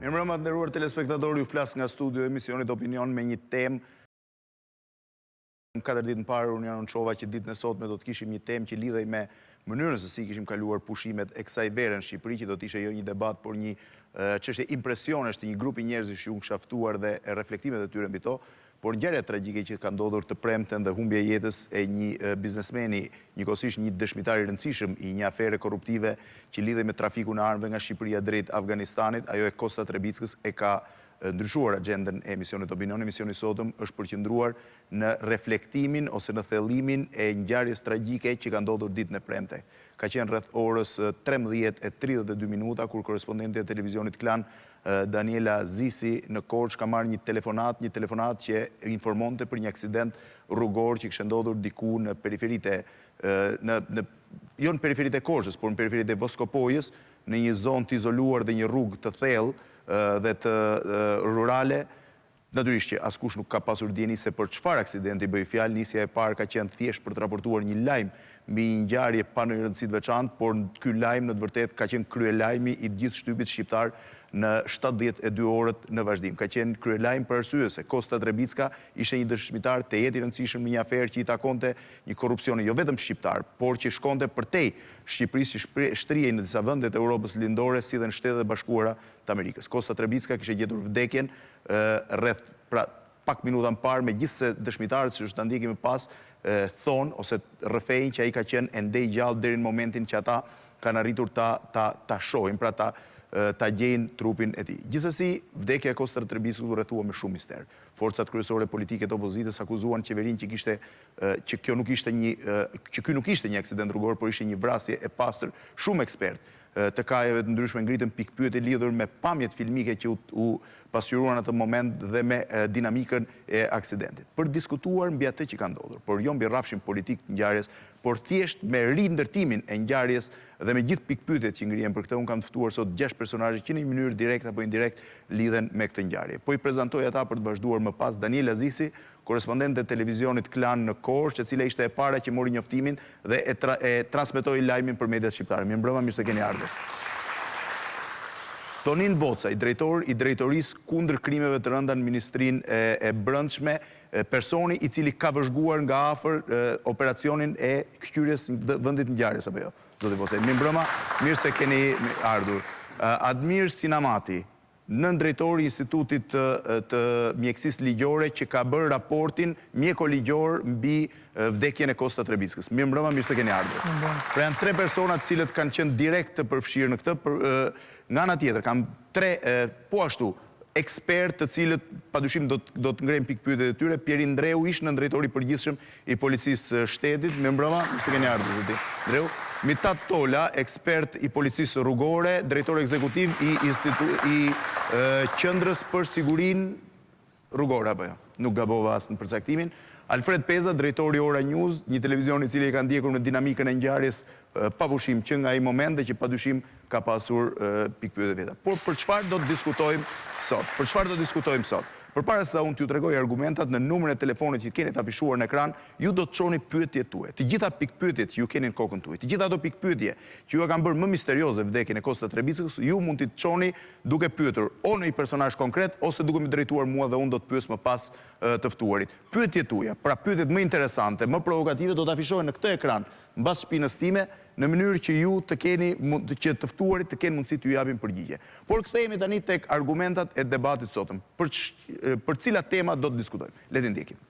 Mirëmbrëma të nderuar telespektatorë, ju flas nga studio e emisionit Opinion me një temë. Në 4 ditë më parë unë anonçova që ditën e sotme do të kishim një temë që lidhej me mënyrën se si kishim kaluar pushimet e kësaj vere në Shqipëri, që do të ishte jo një debat, por një çështje impresionesh të një grupi njerëzish që u shaftuar dhe reflektimet e tyre mbi to, por ngjarja tragjike që ka ndodhur të premten dhe humbja e jetës e një biznesmeni, njëkohësisht një dëshmitar i rëndësishëm i një afere korruptive që lidhej me trafikun e armëve nga Shqipëria drejt Afganistanit, ajo e Kosta Trebickës, e ka ndryshuar agjendën e emisionit Opinion. Emisioni sotëm është përqendruar në reflektimin ose në thellimin e ngjarjes tragjike që ka ndodhur ditën e premte. Ka qenë rreth orës 13:32 minuta kur korrespondenti e televizionit Klan Daniela Zisi në Korçë ka marrë një telefonat që informonte për një aksident rrugor që kishte ndodhur diku në periferitë jo në periferitë e Korçës, por në periferitë e Voskopojës, në një zonë të izoluar dhe një rrugë të thellë dhe të rurale. Natyrisht që askush nuk ka pasur dieni se për çfarë aksidenti bëi fjalë. Nisja e parë ka qenë thjesht për të raportuar një lajm mbi një ngjarje pa ndonjë rëndësi të veçantë, por ky lajm në të vërtetë ka qenë kryelajmi i gjithë shtypit shqiptar në 72 orët në vazhdim. Ka qenë kryelajm për arsye se Kosta Trebicka ishte një dëshmitar të jetë i rëndësishëm në një aferë që i takonte një korrupsioni jo vetëm shqiptar, por që shkonte përtej Shqipërisë, që shtrihej në disa vende të Europës lindore si dhe në Shtetet e Bashkuara të Amerikës. Kosta Trebicka kishte gjetur vdekjen rreth pak minuta më parë, megjithëse dëshmitarët që është ndjekim më pas thonë ose rrëfejnë që ai ka qenë ende i gjallë deri në momentin që ata kanë arritur ta shohin, pra ta gjejnë trupin e tij. Gjithsesi, vdekja e Kosta Trebickës u rrethua me shumë mister. Forcat kryesore politike të opozitës akuzuan qeverinë që ky nuk ishte një aksident rrugor, por ishte një vrasje e pastër. Shumë ekspertë të kajeve të ndryshme ngritën pikpyetje lidhur me pamjet filmike që u pasqyruan atë moment dhe me dinamikën e aksidentit. Për diskutuar mbi atë që ka ndodhur, por jo mbi rrafshin politik të ngjarjes, por thjesht me rindërtimin e ngjarjes dhe me gjithë pikpyetjet që ngrihen për këtë, unë kam të ftuar sot 6 personazhe që në një mënyrë direkt apo indirekt lidhen me këtë ngjarje. Po i prezantoj ata për të vazhduar më pas. Daniela Zisi, korrespondent e televizionit Klan në Korçë, e cila ishte e para që mori njoftimin dhe e transmetoi lajmin për mediat shqiptare. Mirëmbrëma, mirë se keni ardhur. Tonin Boca, i drejtorisë kundër krimeve të rënda në Ministrinë e Brendshme, personi i cili ka vëzhguar nga afër operacionin e kthyrjes në vendit të ngjarjes apo jo? Zoti Boca, mirëmbrëma, mirë se keni ardhur. Admir Sinamati, nëndrejtori i Institutit të Mjekësisë Ligjore, që ka bërë raportin mjeko-ligjor mbi vdekjen e Kosta Trebickës. Mirëmbrëma, mirë se keni ardhur. Pra janë 3 persona të cilët kanë qenë direkt të përfshirë në këtë. Nga ana tjetër, kam 3 po ashtu ekspertë të cilët padyshim do të ngrejnë pikpyetjet e tyre. Pierin Ndreu, ish nëndrejtori i përgjithshëm i Policisë Shtetit. Mirëmbrëma, mirë se keni ardhur, zoti Ndreu. Mitat Tola, ekspert i Policisë Rrugore, drejtor ekzekutiv i Qendrës për Sigurinë Rrugore, apo jo? Nuk gabova as në përcaktimin. Alfred Peza, drejtori Ora News, një televizion i cili e ka ndjekur në dinamikën e ngjarjes papushim që nga ai moment dhe që padyshim ka pasur pikpyetje veta. Por për çfarë do të diskutojmë sot? Përpara se unë t'ju tregoj argumentat, në numrin e telefonit që keni të afishuar në ekran, ju do të çoni pyetjet tuaja. Të gjitha pikpyetjet që ju keni në kokën tuaj, të gjitha ato pikpyetje që ju kanë bërë më misterioze vdekjen e Kosta Trebickës, ju mund t'i çoni duke pyetur o në një personazh konkret ose duke më drejtuar mua dhe unë do të pyes më pas të ftuarit. Pyetjet tuaja, pra pyetjet më interesante, më provokative do të afishohen në këtë ekran mbas shpinës time, në mënyrë që ju që të ftuarit të kenë mundësi t'ju japin përgjigje. Por kthehemi tani tek argumentat e debatit sotëm. Për cilat tema do të diskutojmë? Le të ndjekim.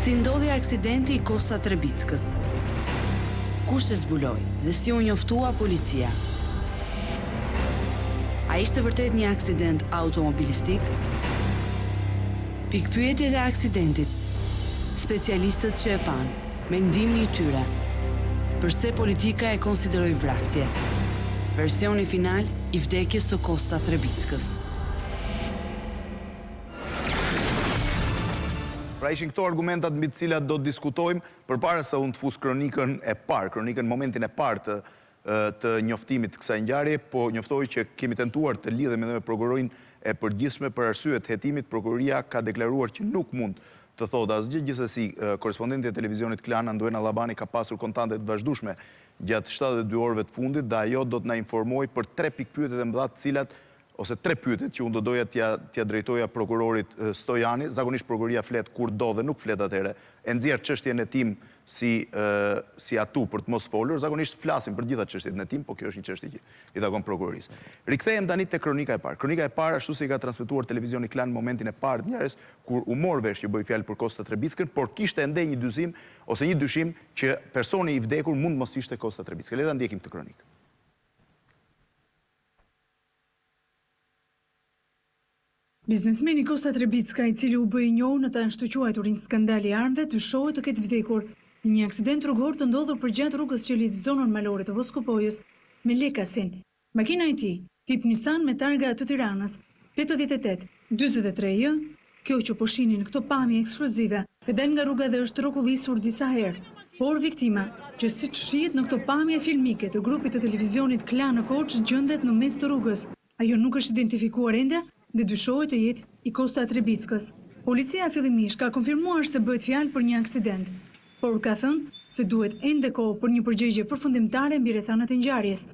Si ndodhi aksidenti i Kosta Trebickës? Kush e zbuloi dhe si u njoftua policia? A ishte vërtet një aksident automobilistik? Pikpyetjet e aksidentit, specialistët që e panë, mendimi i tyre, përse politika e konsideroi vrasje, versioni final i vdekjes së Kosta Trebickës. Pra ishin këto argumentat mbi të cilat do të diskutojmë përpara se unë të fus kronikën e parë, kronikën momentin e parë të njoftimit të kësaj ngjarje, po njoftoj që kemi tentuar të lidhemi edhe me prokurorin e përgjithshme për arsye të hetimit. Prokuroria ka deklaruar që nuk mund të thotë asgjë, gjithsesi korespondenti e televizionit Klan Anduena Allabani ka pasur kontakte të vazhdueshme gjatë 72 orëve të fundit dhe ajo do të na informojë për 3 pikë pyetje të mëdha të cilat ose 3 pyetje që unë do doja t'ja drejtoja prokurorit Stojani. Zakonisht prokuroria flet kur do dhe nuk flet atëherë. E nxjerr çështjen e tim si atu për të mos folur. Zakonisht flasim për gjitha çështjet në tim, po kjo është një çështje që i takon prokurorisë. Rikthehem tani te kronika e parë. Kronika e parë ashtu si ka transmetuar televizioni Klan në momentin e parë të ngjarjes, kur u mor vesh që bëj fjalë për Kosta Trebickën, por kishte ende një dyshim ose një dyshim që personi i vdekur mund mos ishte Kosta Trebicka. Le ta ndjekim këtë kronikë. Biznesmeni Kosta Trebicka, i cili u bë i njohur në të anshtuquajturin skandal i armëve, dyshohet të ketë vdekur në një aksident rrugor të ndodhur përgjatë rrugës që lidh zonën malore të Voskopojës me Lekasin. Makina e tij, tip Nissan me targa të Tiranës, 88-43J, kjo që po shihni në këto pamje eksplozive, ka dalë nga rruga dhe është rrokullisur disa herë. Por viktima, që siç shihet në këto pamje filmike të grupit të televizionit Klan në Korçë, gjendet në mes të rrugës. Ajo nuk është identifikuar ende dhe dyshohet të jetë i Kosta Trebickës. Policia fillimisht ka konfirmuar se bëhet fjalë për një aksident, por ka thënë se duhet ende kohë për një përgjigje përfundimtare mbi rrethanat e ngjarjes.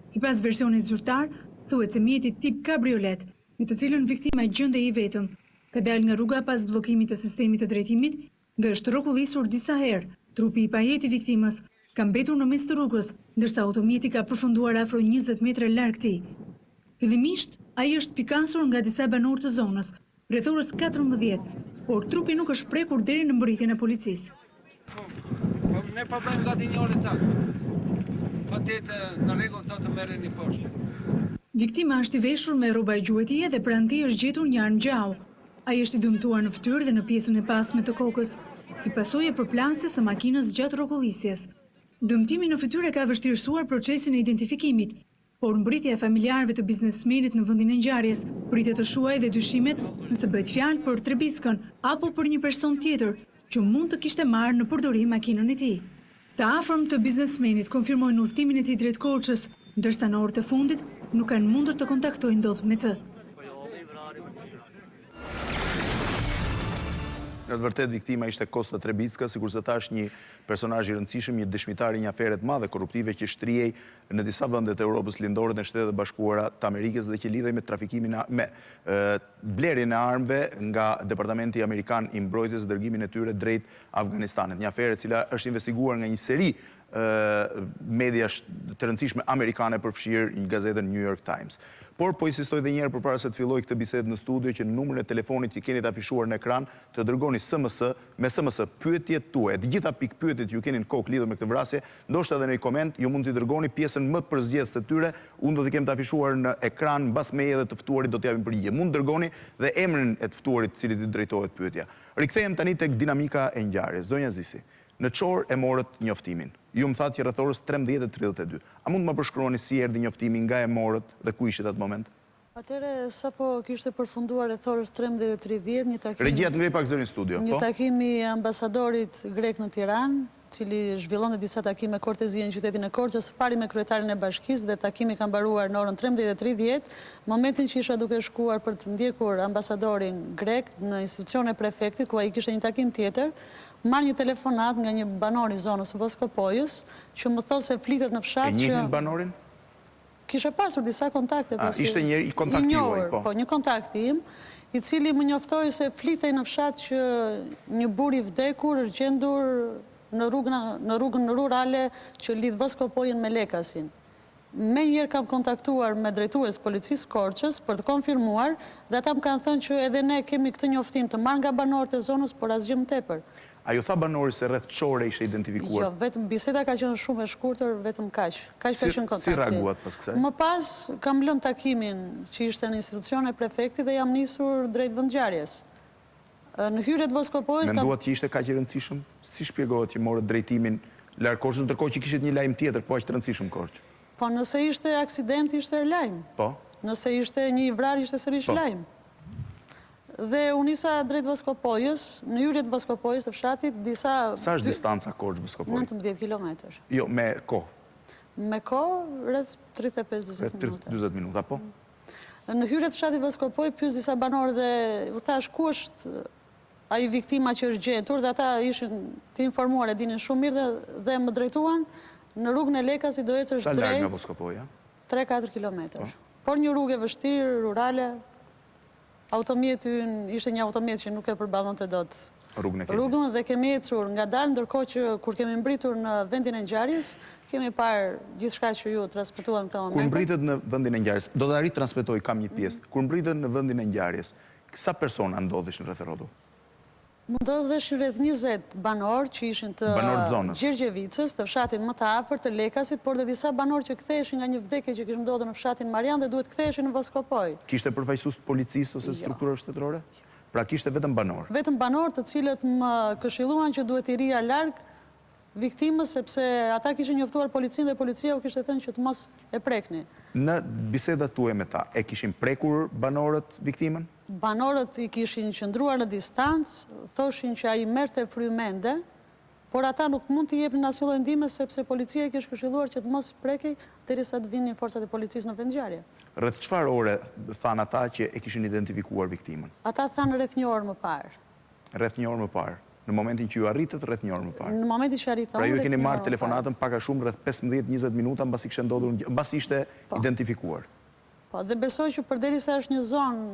Sipas versionit zyrtar, thuhet se mjeti tip kabriolet, me të cilën viktima gjendej i vetëm, ka dalë nga rruga pas bllokimit të sistemit të drejtimit dhe është rrokullisur disa herë. Trupi i pajet i viktimës ka mbetur në mes të rrugës, ndërsa automjeti ka përfunduar afro 20 metra larg tij. Fillimisht, ai është pikasur nga disa banorë të zonës, rreth orës 14, por trupi nuk është prekur deri në mbërritjen e policisë. Ne po bëjmë gati një orë saktë. Patjetër në rregull të merreni poshtë. Viktima është i veshur me rroba gjuetie dhe pranë tij është gjetur një armë gjau. Ai është i dëmtuar në fytyrë dhe në pjesën e pasme të kokës, si pasojë e përplasjes së makinës gjatë rrokullisjes. Dëmtimi në fytyrë ka vështirësuar procesin e identifikimit, por mbritja e familjarëve të biznesmenit në vendin e ngjarjes pritet të shuajë dhe dyshimet nëse bëhet fjalë për Trebickën apo për një person tjetër që mund të kishte marrë në përdorim makinën e tij. Të afërm të biznesmenit konfirmojnë udhëtimin e tij drejt Korçës, ndërsa në orët e fundit nuk kanë mundur të kontaktojnë dot me të. Në të vërtet, viktima ishte Kosta Trebicka, sikurse thash një personazh i rëndësishëm, një dëshmitar i një afere të madhe korruptive që shtrihej në disa vende të Europës lindore dhe në Shtetet e Bashkuara të Amerikës dhe që lidhej me trafikimin me blerjen e armëve nga Departamenti Amerikan i Mbrojtjes dhe dërgimin e tyre drejt Afganistanit. Një afere e cila është investiguar nga një seri media të rëndësishme amerikane përfshirë një gazetën New York Times. Por po insistoj dhe njerë përpara se të filloj këtë bisedë në studio që në numrin e telefonit që keni të afishuar në ekran të dërgoni me SMS pyetjet tuaja. Të gjitha pikë pyetjet që ju keni në kokë lidhur me këtë vrasje, ndoshta edhe në një koment ju mund t'i dërgoni pjesën më përzgjedhës të tyre, unë do t'i kem të afishuar në ekran mbas meje dhe të ftuarit do t'i japim përgjigje. Mund dërgoni dhe emrin e të ftuarit të cilit i drejtohet pyetja. Rikthehem tani tek dinamika e ngjarjes. Zonja Zisi, në çor e morët njoftimin. Ju më thatë që rreth orës 13:32. A mund të më përshkruani si erdhi njoftimi, nga e morët dhe ku ishit atë moment? Atëre, sapo kishte përfunduar rreth orës 13:30 një takim. Regjia ngrej pak zërin studio, po? Një takim i ambasadorit grek në Tiranë, cili zhvillonte disa takime kortezie në qytetin e Korçës, pari me kryetarin e bashkisë dhe takimi ka mbaruar në orën 13:30. Momentin që isha duke shkuar për të ndjekur ambasadorin grek në institucion e prefektit, ku ai kishte një takim tjetër, marr një telefonat nga një banor i zonës së Voskopojës, që më thotë se flitet në fshat që... E njihnin banorin? Kishe pasur disa kontakte. Ishte një kontakt juaj, po? Po, një kontakt im, i cili më njoftoi se flitej në fshat që një burr i vdekur është gjendur në rrugën rurale që lidh Voskopojën me Lekasin. Me njerë kam kontaktuar me drejtues policisë Korçës për të konfirmuar dhe ata më kanë thënë që edhe ne kemi këtë njoftim të marrë nga banorët e zonës, por asgjë më tepër. A ju tha banori se rreth çore ishte identifikuar? Jo, vetëm biseda ka qenë shumë e shkurtër, vetëm kaq. Kaq ka qenë kontakti. Si reaguat pas kësaj? Më pas kam lënë takimin që ishte në institucion e prefektit dhe jam nisur drejt vendngjarjes. Në hyrje të Voskopojës menduat që ishte kaq i rëndësishëm? Si shpjegohet që morët drejtimin larg Korçës, ndërkohë që kishit një lajm tjetër, po aq të rëndësishëm Korçë? Po nëse ishte aksident, ishte lajm. Po? Nëse ishte një vrarje, ishte sërish lajm. Dhe unë isa drejt Voskopojës, në hyrje të Voskopojës të fshatit, disa... Sa është distanca Korçë-Voskopojë? 19 kilometër. Jo, me kohë? Me kohë, rreth 35-40 minuta. 20 minuta, po? Në hyrje të fshatit Voskopojë, pyes disa banorë dhe u thash ku është ai viktima që është gjetur, dhe ata ishin të informuar, e dinin shumë mirë dhe më drejtuan në rrugën e Lekasit do ecësh drejt. Sa larg nga Voskopoja? 3-4 kilometër. Por një rrugë e vështirë, rurale, automjeti ynë ishte një automjet që nuk e përballonte dot rrugën dhe kemi ecur ngadalë, ndërkohë që kur kemi mbritur në vendin e ngjarjes, kemi parë gjithçka që ju transmetuan në këtë moment. Kur mbritet në vendin e ngjarjes, do ta ritransmetoj, kam një pjesë. Kur mbritet në vendin e ngjarjes, sa persona ndodhishin rreth rrotull? Ndodheshin rreth 20 banorë që ishin të Gjergjevicës, të fshatit më të afërt të Lekasit, por dhe disa banorë që ktheheshin nga një vdekje që kishte ndodhur në fshatin Marian dhe duhet ktheheshin në Voskopoj. Kishte përfaqësues të policisë ose strukturave shtetërore? Pra kishte vetëm banorë? Vetëm banorë, të cilët më këshilluan që duhet i rija larg viktimës, sepse ata kishin njoftuar policinë dhe policia u kishte thënë që të mos e prekni. Në bisedat tuaja me ta, e kishin prekur banorët viktimën? Banorët i kishin qëndruar në distancë, thoshin që ai merrte frymende, por ata nuk mund t'i jepnin asnjë lloj ndihme sepse policia i kishte këshilluar që të mos prekej derisa të vinin forcat e policisë në vendngjarje. Rreth çfarë ore thanë ata që e kishin identifikuar viktimën? Ata thanë rreth një orë më parë. Rreth një orë më parë. Në momentin që ju arritët, rreth një orë më parë. Në momentin që arritëm. Pra ju keni marrë telefonatën pak a shumë rreth 15-20 minuta mbasi kishte ndodhur, mbasi ishte identifikuar. Po, dhe besoj që përderisa është një zonë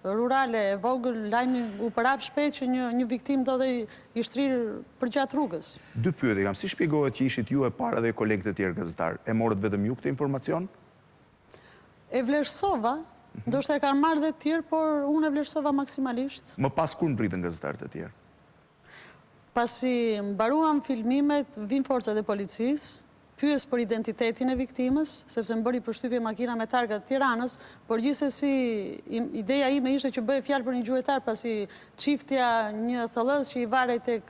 rurale e vogël, lajmi u përhap shpejt që një viktim do dhe i shtrirë përgjatë rrugës. Dy pyetje kam, si shpjegohet që ishit ju e para dhe kolegët e tjerë gazetarë? E morët vetëm ju këtë informacion? E vlerësova, ndoshta e kanë marrë dhe të tjerë, por unë e vlerësova maksimalisht. Më pas kur mbritën gazetarët e tjerë? Pasi mbaruam filmimet, vin forcat e policisë, pyes për identitetin e viktimës, sepse më bëri përshtypje makina me targa të Tiranës, por gjithsesi ideja ime ishte që bëhej fjalë për një gjuetar, pasi çiftja një thellës që i varej tek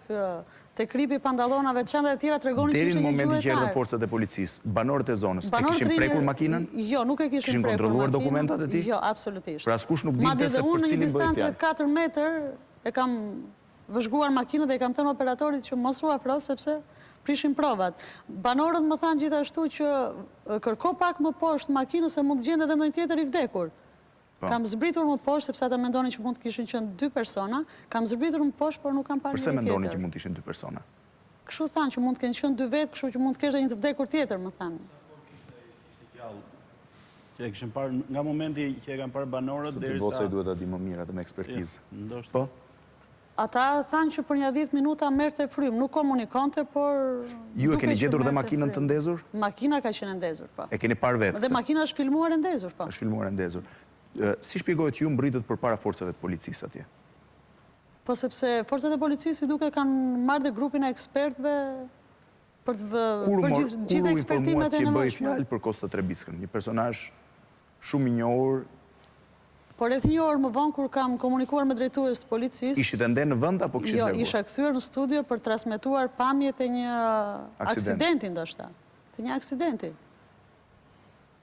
kripi pantallonave të çanta e tjera tregonin që ishte një gjuetar. Deri në momentin që erdhën forcat e policisë, banorët e zonës e kishin prekur makinën? Jo, nuk e kishin prekur makinën. Kishin kontrolluar dokumentat e tij? Jo, absolutisht. Pra askush nuk dinte se për cilin bëhej fjalë. Madje dhe unë në një distancë rreth 4 metër e kam vëzhguar makinën dhe i kam thënë operatorit që mos u afro sepse prishin provat. Banorët më thanë gjithashtu që kërko pak më poshtë makinën se mund të gjende edhe ndonjë tjetër i vdekur. Kam zbritur më poshtë sepse ata mendonin që mund të kishin qenë 2 persona, kam zbritur më poshtë por nuk kam parë njëri tjetër. Përse mendonin që mund të ishin 2 persona? Kështu thanë që mund të kenë qenë 2 vetë, kështu që mund të kesh edhe një të vdekur tjetër, më thanë. Që e kishin parë nga momenti që e kanë parë banorët derisa. Voca i duhet ta di më mirë atë me ekspertizë. Ndoshta. Po. Ata thanë që për një 10 minuta merrte frym, nuk komunikonte, por ju e keni gjetur dhe makinën të ndezur? Makina ka qenë ndezur, po. E keni parë vetë? Dhe makina është filmuar e ndezur, po. Është filmuar e ndezur. Si shpjegohet që ju mbritët përpara forcave të policisë atje? Po sepse forcat e policisë duke kanë marrë dhe grupin e ekspertëve për gjithë ekspertimet e nevojshme. Kur u informuat që bëj fjalë për Kosta Trebickën, një personazh shumë i njohur? Por rreth një orë më vonë kur kam komunikuar me drejtues të policisë. Ishit ende në vend apo kishit larguar? Jo, isha kthyer në studio për transmetuar pamjet e një aksidenti ndoshta. Të një aksidenti.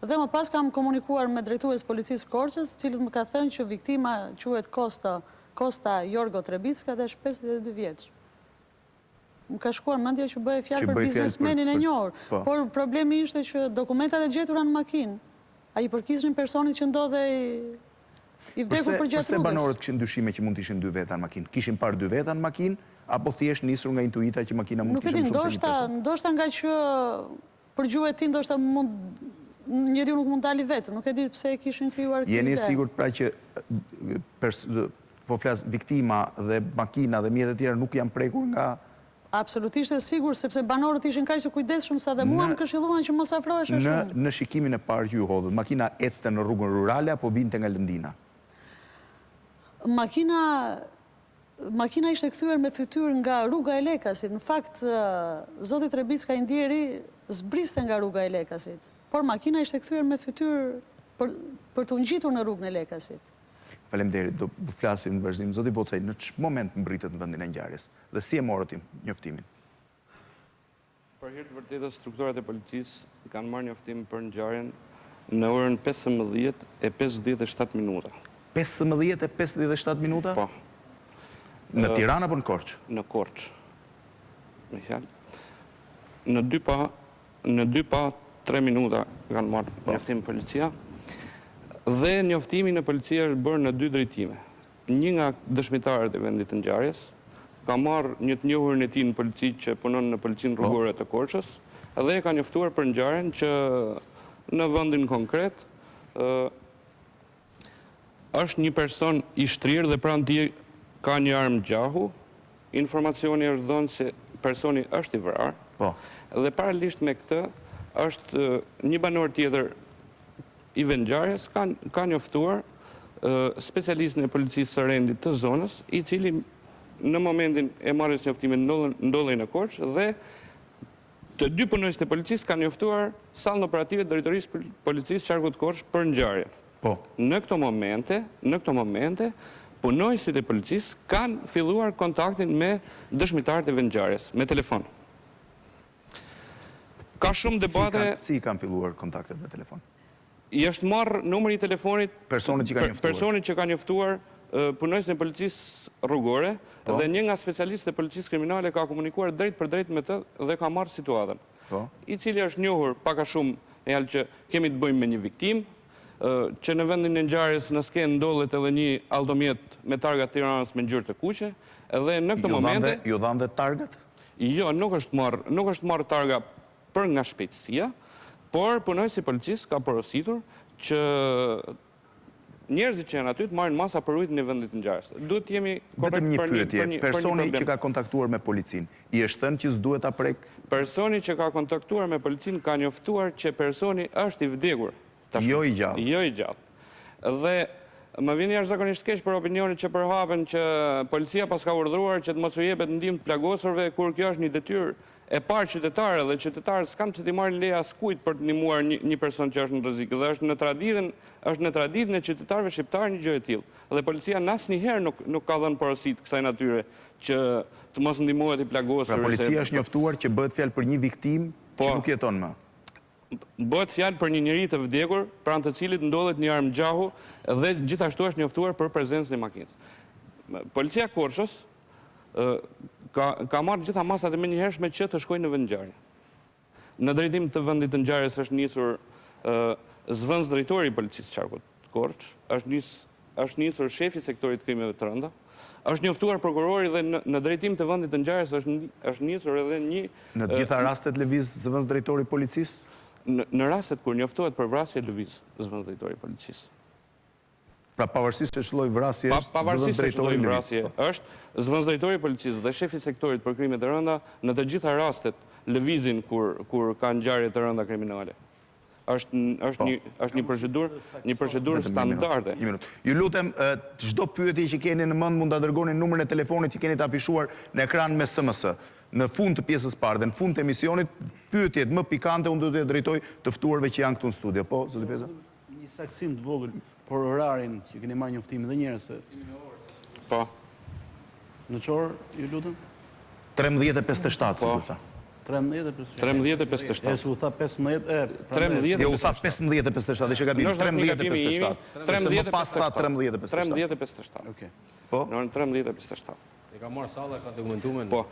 Dhe më pas kam komunikuar me drejtues policisë Korçës, cilët më ka thënë që viktima quhet Kosta Jorgo Trebicka dhe është 52 vjeç. Më ka shkuar mendja që bëhej fjalë për biznesmenin e njohur, por problemi ishte që dokumentat e gjetura në makinë, ai përkisnin personit që ndodhej i vdekur përgjatë rrugës. Përse banorët kishin dyshime që mund të ishin 2 veta në makinë? Kishin parë 2 veta në makinë apo thjesht nisur nga intuita që makina mund të kishte shumë se një person? Ndoshta nga që për gjuhën e tij ndoshta njeriu nuk mund dali vetëm, nuk e di pse e kishin krijuar këtë ide. Jeni sigurt pra që po flas viktima dhe makina dhe mjetet e tjera nuk janë prekur nga? Absolutisht e sigur, sepse banorët ishin kaq të kujdesshëm sa dhe mua më këshilluan që mos afrohesh shumë. Në shikimin e parë që ju hodhët, makina ecte në rrugën rurale apo vinte nga Lëndina? Makina ishte kthyer me fytyrë nga rruga e Lekasit. Në fakt, zoti Trebicka i ndjeri zbriste nga rruga e Lekasit. Por makina ishte kthyer me fytyrë për të ngjitur në rrugën e Lekasit. Faleminderit, do flasim në vazhdim. Zoti Vocaj, në ç'është moment mbritët në vendin e ngjarjes dhe si e morët njoftimin? Për hir të vërtetës, strukturat e policisë kanë marrë njoftim për ngjarjen në orën 15:57 minuta. 15:57 minuta? Po. Në Tiranë apo në Korçë? Në Korçë. Me fjalë. Në 2 pa 3 minuta kanë marrë njoftim policia. Dhe njoftimin e policia është bërë në 2 drejtime. një nga dëshmitarët e vendit të ngjarjes, ka marrë një të njohurin e tij në polici që punon në policinë rrugore të Korçës, dhe e ka njoftuar për ngjarjen që në vendin konkret është një person i shtrirë dhe pranë tij ka një armë gjahu. Informacioni është dhënë se personi është i vrarë. Dhe paralelisht me këtë është një banor tjetër i vendngjarjes ka njoftuar specialistin e policisë së rendit të zonës, i cili në momentin e marrjes njoftimit ndodhej në Korçë dhe të dy punonjësit e policisë kanë njoftuar sallën operative të drejtorisë policisë qarkut Korçë për ngjarjen. Në këto momente, punonjësit e policisë kanë filluar kontaktin me dëshmitarët e vendngjarjes me telefon. Ka shumë debate. Si kanë filluar kontaktet me telefon? I është marrë numri i telefonit personit që ka njoftuar punonjësin e policisë rrugore dhe një nga specialistët e policisë kriminale ka komunikuar drejt për drejt me të dhe ka marrë situatën. I cili është njohur pak a shumë e që kemi të bëjmë me një viktim, që në vendin e ngjarjes në skenë ndodhet edhe një automjet me targa Tiranës me ngjyrë të kuqe, edhe në këtë momente ju dhanë dhe targat? Jo, nuk është marrë targa për nga shpejtësia, por punonjësi i policisë ka porositur që njerëzit që janë aty të marrin masa për rujtjen e vendit të ngjarjes. Duhet të jemi korrekt për një pyetje. Personi që ka kontaktuar me policinë, i është thënë që s'duhet ta prek? Personi që ka kontaktuar me policinë ka njoftuar që personi është i vdekur. Jo i gjallë. Jo i gjallë. Dhe më vjen jashtëzakonisht keq për opinionin që përhapen që policia pas ka urdhëruar që të mos u jepet ndihmë të plagosurve, kur kjo është një detyrë e parë qytetare dhe qytetarët s'kanë që t'i marrin leja askujt për të ndihmuar një person që është në rrezik. Dhe është në traditën e qytetarëve shqiptarë një gjë e tillë. Dhe policia asnjëherë nuk ka dhënë porosit kësaj natyre që të mos ndihmohet i plagosur. Pra policia është njoftuar që bëhet fjalë për një viktim që nuk jeton më. Bëhet fjalë për një njerëz të vdekur, pranë të cilit ndodhet një armë gjahu dhe gjithashtu është njoftuar për prezencën e makinës. Policia Korçës ka marrë gjitha masat e menjëhershme që të shkojnë në vend ngjarje. Në drejtim të vendit të ngjarjes është nisur zëvendës drejtori i policisë qarkut Korçë, është nisur shefi i sektorit krimeve të rënda, është njoftuar prokurori dhe në drejtim të vendit të ngjarjes është nisur edhe një... Në të gjitha rastet lëviz zëvendës drejtori i policisë? Në rastet kur njoftohet për vrasje lëviz zëvendës drejtori i policisë. Pra pavarësisht se ç'lloj vrasje është zëvendës drejtori i vrasje është zëvendës drejtori i policisë dhe shefi i sektorit për krime të rënda në të gjitha rastet lëvizin kur ka ngjarje të rënda kriminale. Është një procedurë standarde. Ju lutem, çdo pyetje që keni në mend mund ta dërgoni në numrin e telefonit që keni të afishuar në ekran me SMS. Në fund të pjesës parë dhe në fund të emisionit, pyetjet më pikante unë do t'u drejtoj të ftuarve që janë këtu në studio. Po, zoti Peza? Një saksim të vogël por orarin që keni marrë njoftimin dhe njerëz se... Po. Në çor, ju lutem? 13:57, si kur tha. 13:57. E su tha 15... Jo, u tha 15:57, ishe gabim, 13:57. Sepse më pas tha 13:57. 13:57. Okej. Po? Në orën 13:57. E ka marrë salla, ka dokumentuar. Po.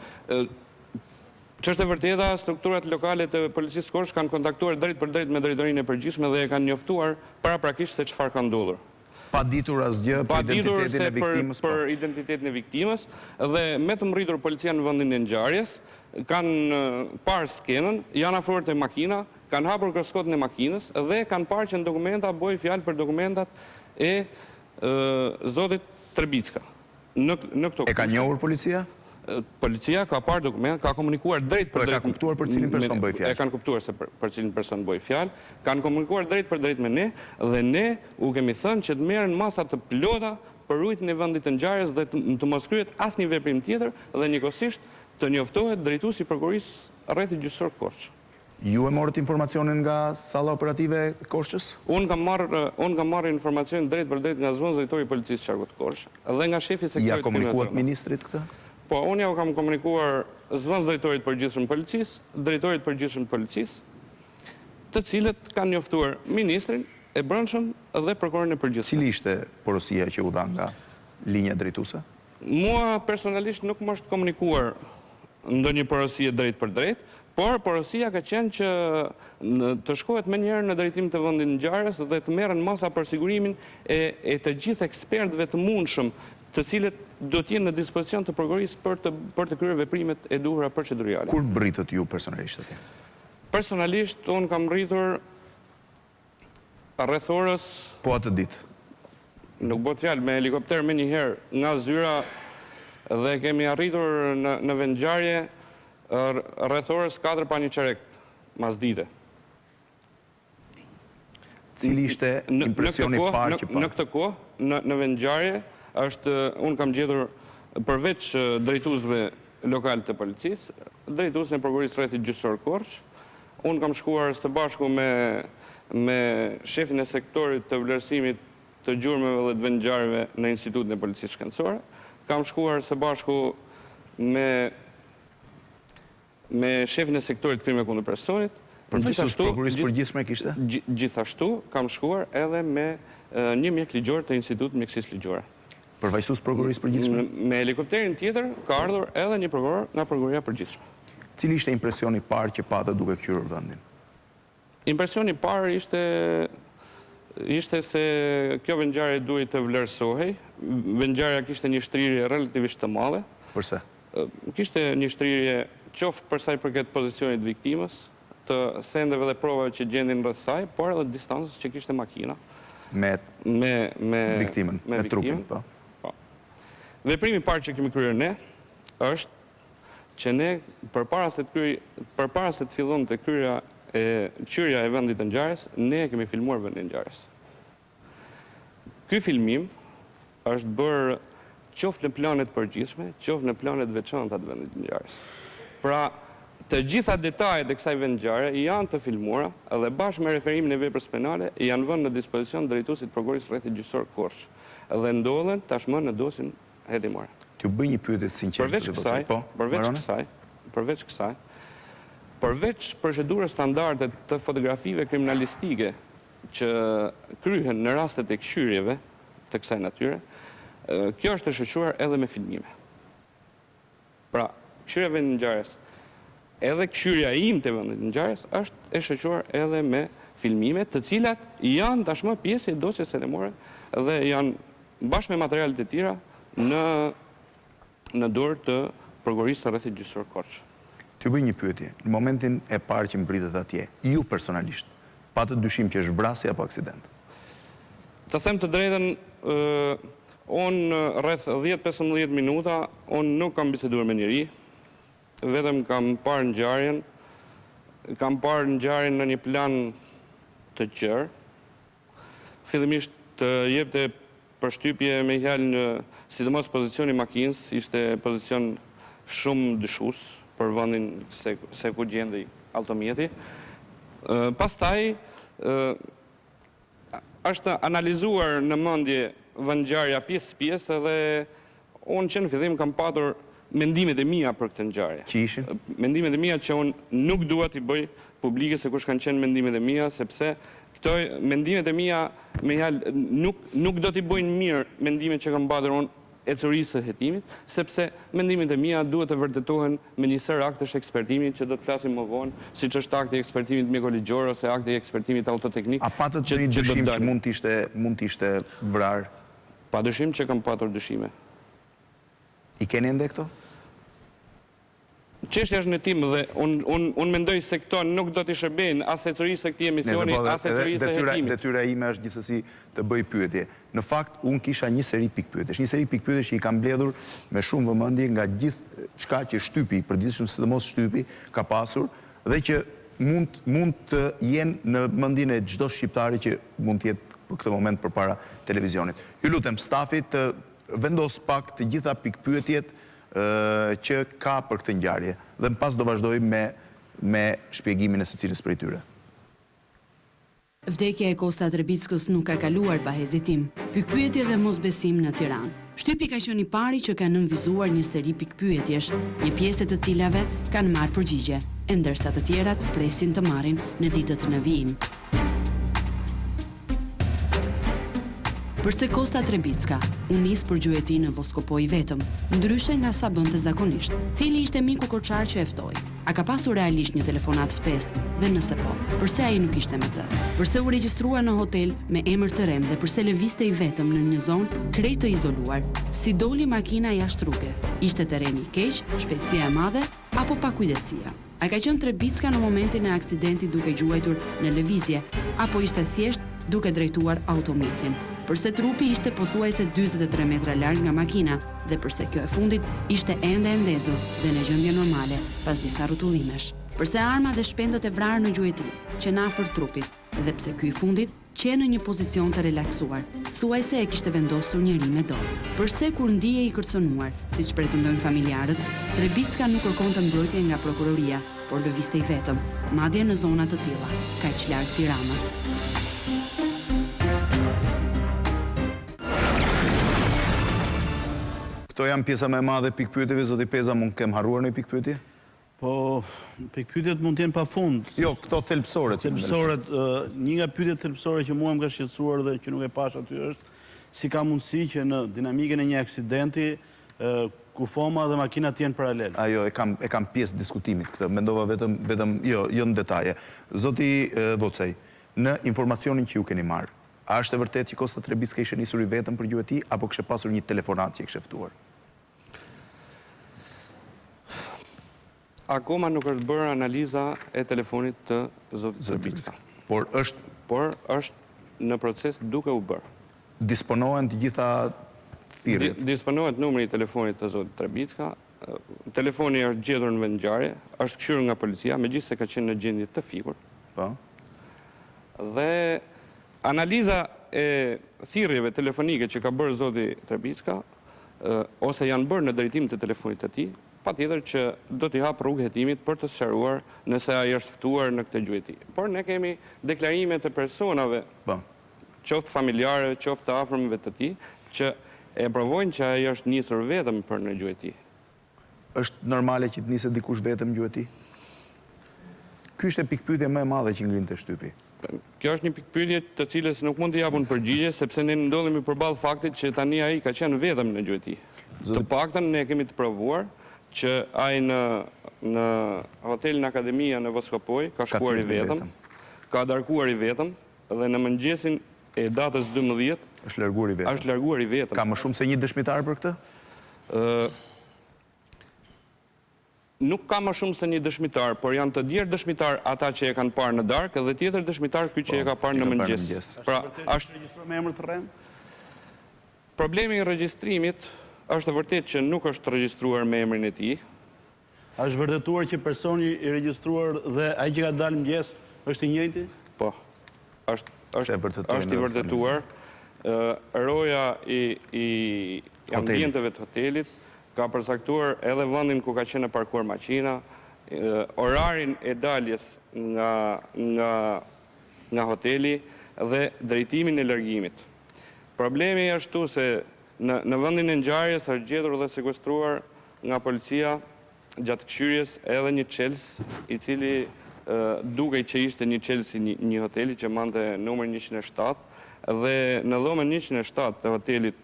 Ç'është e vërteta, strukturat lokale të policisë Korçë kanë kontaktuar drejt për drejt me drejtorinë e përgjithshme dhe e kanë njoftuar paraprakisht se çfarë ka ndodhur. Pa ditur asgjë për identitetin e viktimës? Për identitetin e viktimës dhe me të mritur policia në vendin e ngjarjes, kanë parë skenën, janë afruar te makina, kanë hapur kroskotën e makinës dhe kanë parë që në dokumenta bëj fjalë për dokumentat e zotit Trebicka. E ka njohur policia? Policia ka parë dokument, ka komunikuar drejt për drejt... E ka kuptuar për cilin person bëj fjalë? E kanë kuptuar se për cilin person bëj fjalë, kanë komunikuar drejt për drejt me ne, dhe ne u kemi thënë që të merren masa të plota për rujtjen e vendit të ngjarjes dhe të mos kryhet asnjë veprim tjetër dhe njëkohësisht të njoftohet drejtuesi i prokurorisë rrethit gjyqësor Korçë. Ju e morët informacionin nga salla operative Korçës? Unë kam marrë informacionin drejt për drejt nga zëvendës drejtori i policisë qarkut Korçë dhe nga shefi i sektorit. Ja komunikuat ministrit këtë? Po, unë ja u kam komunikuar zëvendës drejtorit përgjithshëm policisë, drejtorit përgjithshëm policisë, të cilët kanë njoftuar ministrin e brendshëm dhe prokurorin e përgjithshëm. Cili ishte porosia që u dha nga linja drejtuese? Mua personalisht nuk më është komunikuar ndonjë porosie drejt për drejt, por porosia ka qenë që të shkohet menjëherë në drejtim të vendit ngjarjes dhe të merren masa për sigurimin e të gjithë ekspertëve të mundshëm të cilët do t'jenë në dispozicion të prokurorisë për të kryer veprimet e duhura procedurale. Kur mbritët ju personalisht atje? Personalisht, unë kam rritur rreth orës... Po atë ditë? Nuk bëhet fjalë, me helikopter me njëherë nga Zyra dhe kemi arritur në vendngjarje rreth orës 4 pa një çerek mas dite. Cili ishte impresioni parë që Në këtë kohë, në vendngjarje, unë kam gjetur përveç drejtuesve lokal të policisë, drejtuesin e prokurorisë rrethit gjyqësor Korç, unë kam shkuar së bashku me shefin e sektorit të vlerësimit të gjurmëve dhe të vendngjarjeve në Institutin e Policisë Shkencore, kam shkuar së bashku me shefin e sektorit krime kundër personit. Përgjithësisht prokurorisë përgjithshme kishte? Gjithashtu kam shkuar edhe me një mjek ligjor të Institutit Mjekësisë Ligjore. Përfaqësues prokurorisë përgjithshme? Me helikopterin tjetër ka ardhur edhe një prokuror nga prokuroria përgjithshme. Cili ishte impresioni parë që patët duke kthyer vendin? Impresioni parë ishte se kjo vendngjarje duhej të vlerësohej. Vendngjarja kishte një shtrirje relativisht të madhe. Përse? Kishte një shtrirje qoftë për sa i përket pozicionit viktimës, të sendeve dhe provave që gjendin rreth saj, por edhe distancës që kishte makina. Me viktimën, me trupin, po. Veprimi i parë që kemi kryer ne është që ne përpara se të fillonte qyrja e vendit të ngjarjes, ne kemi filmuar vendin e ngjarjes. Ky filmim është bërë qoftë në planet përgjithshme, qoftë në planet veçanta të vendit të ngjarjes. Pra, të gjitha detajet e kësaj vendngjarje janë të filmuara dhe bashkë me referimin e veprës penale janë vënë në dispozicion drejtuesit prokurorisë rrethit gjyqësor Korç dhe ndodhen tashmë në dosjen hetimore. T'ju bëj një pyetje të sinqertë. Përveç kësaj, përveç procedurës standarde të fotografive kriminalistike që kryhen në rastet e këshyrjeve të kësaj natyre, kjo është të shoqëruar edhe me filmime. Pra, këshyrja e vendit të ngjarjes edhe këshyrja im të vendit të ngjarjes është e shoqëruar edhe me filmime, të cilat janë tashmë pjesë e dosjes hetimore dhe janë bashkë me materialet e tjera në dorë të prokurorisë rrethit gjyqësor Korç. T'ju bëj një pyetje. Në momentin e parë që mbritët atje, ju personalisht patët dyshim që është vrasje apo aksident? Të them të drejtën, unë rreth 10-15 minuta unë nuk kam biseduar me njeri. Vetëm kam parë ngjarjen në një plan të gjerë. Fillimisht të jepte përshtypje me fjalë, sidomos pozicioni makinës ishte pozicion shumë dyshues për vendin se ku gjendej automjeti. Pastaj është analizuar në mendje vendngjarja pjesë dhe unë që në fillim kam patur mendimet e mia për këtë ngjarje. Që ishin? Mendimet e mia që unë nuk dua t'i bëj publike se kush kanë qenë mendimet e mia, sepse këto mendimet e mia nuk do t'i bëjnë mirë mendimet që kam patur unë e curisë së hetimit, sepse mendimet e mia duhet të vërtetohen me një sër aktesh ekspertimit që do të flasim më vonë, siç është akti i ekspertimit mjekoligjor ose akti i ekspertimit autoteknik. A patët një dyshim që mund t'ishte vrarë? Padyshim që kam patur dyshime. I keni ende këto? Çështja është në tim dhe unë mendoj se këto nuk do t'i shërbejnë as securisë së këtij emisioni, as securisë së hetimit. Detyra ime është gjithsesi të bëj pyetje. Në fakt, unë kisha një seri pikpyetjesh. Një seri pikpyetjesh që i kam mbledhur me shumë vëmendje nga gjithë çka që shtypi, përgjithshëm sidomos shtypi, ka pasur dhe që mund të jenë në mendjen e çdo shqiptari që mund të jetë për këtë moment përpara televizionit. Ju lutem stafit të vendos pak të gjitha pikpyetjet që ka për këtë ngjarje dhe më pas do vazhdoj me shpjegimin e secilës prej tyre. Vdekja e Kosta Trebickës nuk ka kaluar pa hezitim. Pikpyetje dhe mosbesim në Tiranë. Shtypi ka qenë i pari që ka nënvizuar një seri pikpyetjesh, një pjesë të cilave kanë marrë përgjigje, e ndërsa të tjerat presin të marrin në ditët në vijim. Përse Kosta Trebicka u nis për gjueti në Voskopoj vetëm, ndryshe nga sa bënte zakonisht, cili ishte miku koçar që e ftoi. A ka pasur realisht një telefonat ftesë dhe nëse po, përse ai nuk ishte me të? Përse u regjistrua në hotel me emër të rem dhe përse lëvizte i vetëm në një zonë krejt të izoluar? Si doli makina jashtë rruge? Ishte terreni i keq, shpejtësia e madhe apo pakujdesia? A ka qenë Trebicka në momentin e aksidentit duke gjuajtur në lëvizje apo ishte thjesht duke drejtuar automjetin? Përse trupi ishte pothuajse 43 metra larg nga makina dhe përse kjo e fundit ishte ende e ndezur dhe në gjendje normale pas disa rrotullimesh? Përse arma dhe shpendët e vrarë në gjueti, që në afër trupit, dhe pse ky i fundit që në një pozicion të relaksuar, thuajse e kishte vendosur njëri me dorë? Përse kur ndije i kërcënuar, siç pretendojnë familjarët, Trebicka nuk kërkonte mbrojtje nga prokuroria, por lëvizte i vetëm, madje në zona të tilla, kaq larg Tiranës. Këto janë pjesa më e madhe pikpyetjeve, zoti Peza, mund kem harruar në pikpyetje? Po, pikpyetjet mund të jenë pafund. Jo, këto thelbësore. Thelbësoret, një nga pyetjet thelbësore që mua më ka shqetësuar dhe që nuk e pash aty është si ka mundësi që në dinamikën e një aksidenti kufoma dhe makina të jenë paralel. Ajo, e kam pjesë diskutimit këtë, mendova vetëm, jo në detaje. Zoti Vocej, në informacionin që ju keni marrë, a është e vërtet që Kosta Trebicka ishte nisur i vetëm për gjuhë e tij apo kishte pasur një telefonat që e kishte ftuar? Akoma nuk është bërë analiza e telefonit të zotit Trebicka. Por është në proces duke u bërë. Disponohen të gjitha thirrjet? Disponohet numri i telefonit të zotit Trebicka. Telefoni është gjetur në vendngjarje, është kthyer nga policia, megjithëse ka qenë në gjendje të fikur. Po. Dhe analiza e thirrjeve telefonike që ka bërë zoti Trebicka, ose janë bërë në drejtim të telefonit të tij, patjetër që do t'i hap rrugë hetimit për të sqaruar nëse ai është ftuar në këtë gjueti. Por ne kemi deklarime të personave, qoftë familjare, qoftë të afërmëve të tij, që e provojnë që ai është nisur vetëm për në gjueti. Është normale që të niset dikush vetëm në gjueti? Ky është pikpyetja më e madhe që ngrinte shtypi. Kjo është një pikpyetje të cilës nuk mund t'i japun përgjigje, sepse ne ndodhemi përballë faktit që tani ai ka qenë vetëm në gjueti. Të paktën ne kemi të provuar që ai në hotelin Akademia në Voskopoj ka shkuar i vetëm, ka darkuar i vetëm dhe në mëngjesin e datës 12 është larguar i vetëm. Ka më shumë se një dëshmitar për këtë? Nuk ka më shumë se një dëshmitar, por janë të djerë dëshmitar ata që e kanë parë në darkë dhe tjetër dëshmitar ky që e ka parë në mëngjes. Pra, është regjistruar me emër të rrem? Problemi i regjistrimit është vërtet që nuk është regjistruar me emrin e tij. Është vërtetuar që personi i regjistruar dhe ai që ka dalë mëngjes është i njëjti? Po. Është i vërtetuar. Roja i ambienteve të hotelit ka përsaktuar edhe vendin ku ka qenë e parkuar makina, orarin e daljes nga hoteli dhe drejtimin e largimit. Problemi është tu se në vendin e ngjarjes është gjetur dhe sekuestruar nga policia gjatë këshyrjes edhe një Chels, i cili dukej që ishte një Chels i një hoteli që mante numrin 107, dhe në dhomën 107 të hotelit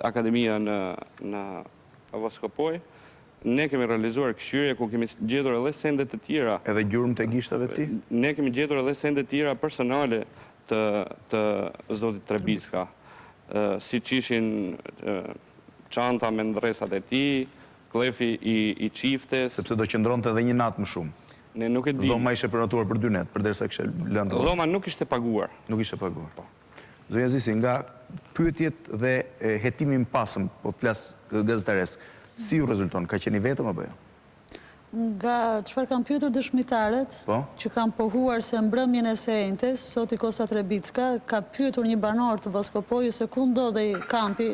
Akademia në Voskopoj, ne kemi realizuar këshyrje ku kemi gjetur edhe sende të tjera. Edhe gjurmë të gishtave ti? Ne kemi gjetur edhe sende të tjera personale të zotit Trebicka, si që ishin çanta me ndresat e tij, klefi i çiftes. Sepse do qëndronte edhe një natë më shumë. Ne nuk e dim. Dhoma ishte prenotuar për 2 net, përderisa kishte lënë dhoma. Dhoma nuk ishte paguar. Nuk ishte paguar. Po. Zonja Zisi, nga pyetjet dhe hetimi i pasëm, po flas gazetares, si ju rezulton? Ka qenë i vetëm apo jo? Nga çfarë kanë pyetur dëshmitarët, që kanë pohuar se mbrëmjen e së njëjtës, zoti Kosta Trebicka ka pyetur një banor të Voskopojës se ku ndodhej kampi,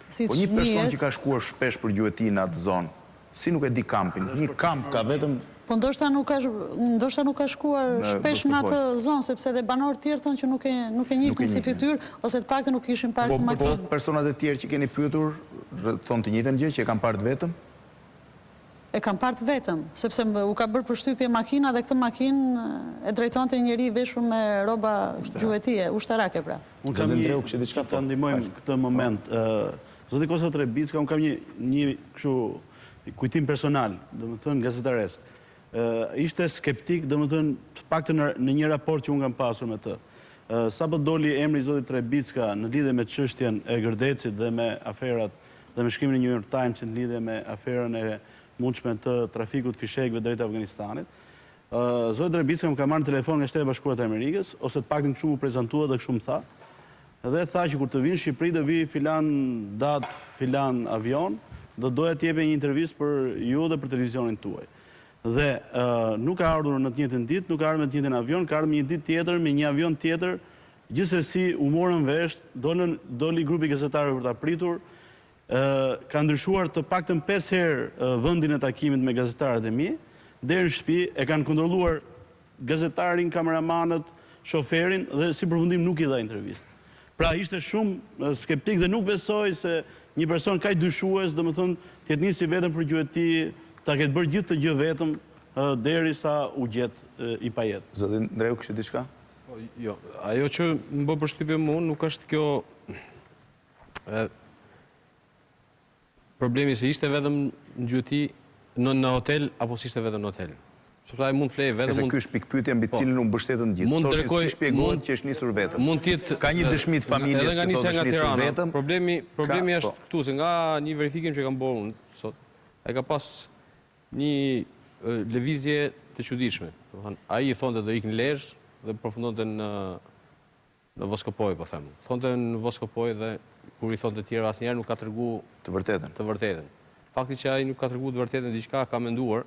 siç Po një person që ka shkuar shpesh për gjuhë e tij në atë zonë, si nuk e di kampin? Një kamp ka vetëm. Po ndoshta nuk ka shkuar shpesh në atë zonë, sepse edhe banorët tjerë thonë që nuk e njihin si fytyrë, ose të paktën nuk kishin parë makinë. Po personat e tjerë që keni pyetur thonë të njëjtën gjë, që e kanë parë vetëm? E kam parë vetëm, sepse u ka bërë përshtypje makina dhe këtë makinë e drejtonte njëri veshur me rroba gjuetie, ushtarake pra. Unë kam të ndihmojmë këtë moment. Zoti Kosta Trebicka, unë kam një kështu kujtim personal, domethënë gazetaresk. ishte skeptik, domethënë të paktën në një raport që unë kam pasur me të. Sapo doli emri i zotit Trebicka në lidhje me çështjen e Gërdecit dhe me aferat dhe me shkrimin e New York Times në lidhje me aferën e mundshme të trafikut fishekëve drejt Afganistanit. Zoti Trebicka më ka marrë në telefon nga Shtetet e Bashkuara të Amerikës, ose të paktën kështu më prezantua dhe kështu më tha. Dhe tha që kur të vinë në Shqipëri do vi filan datë, filan avion, do doja të jepë një intervistë për ju dhe për televizionin tuaj. Dhe nuk ka ardhur në të njëjtën ditë, nuk ka ardhur me të njëjtën avion, ka ardhur me një ditë tjetër, me një avion tjetër, gjithsesi u morën vesh, doli grupi gazetarëve për ta pritur, ka ndryshuar të paktën 5 herë vendin e takimit me gazetarët e mi, deri në shtëpi e kanë kontrolluar gazetarin, kameramanët, shoferin dhe si përfundim nuk i dha intervistë. Pra ishte shumë skeptik dhe nuk besoj se një person kaq dyshues, domethënë, të jetë nisi vetëm për gjuhë e tij, ta ketë bërë gjithë të gjë vetëm derisa u gjet i pajet. Zoti Ndreu, kishte diçka? Jo, ajo që më bë përshtypje mua nuk është kjo problemi se ishte vetëm në gjuhë e tij në hotel apo si ishte vetëm në hotel. Sepse ai mund flej vetëm. Ky është pikë pyetje mbi cilën u mbështetën gjithë. Mund të shpjegohet që është nisur vetëm. Mund të jetë ka një dëshmi të familjes që thotë është nisur vetëm. Problemi është këtu se nga një verifikim që kam bërë unë sot, ai ka pas një lëvizje të çuditshme. Domethënë ai i thonte do ikën në Lezhë dhe përfundonte në Voskopoj, po them. Thonte në Voskopoj dhe kur i thonte të tjerë asnjëherë nuk ka treguar të vërtetën. Fakti që ai nuk ka treguar të vërtetën diçka ka menduar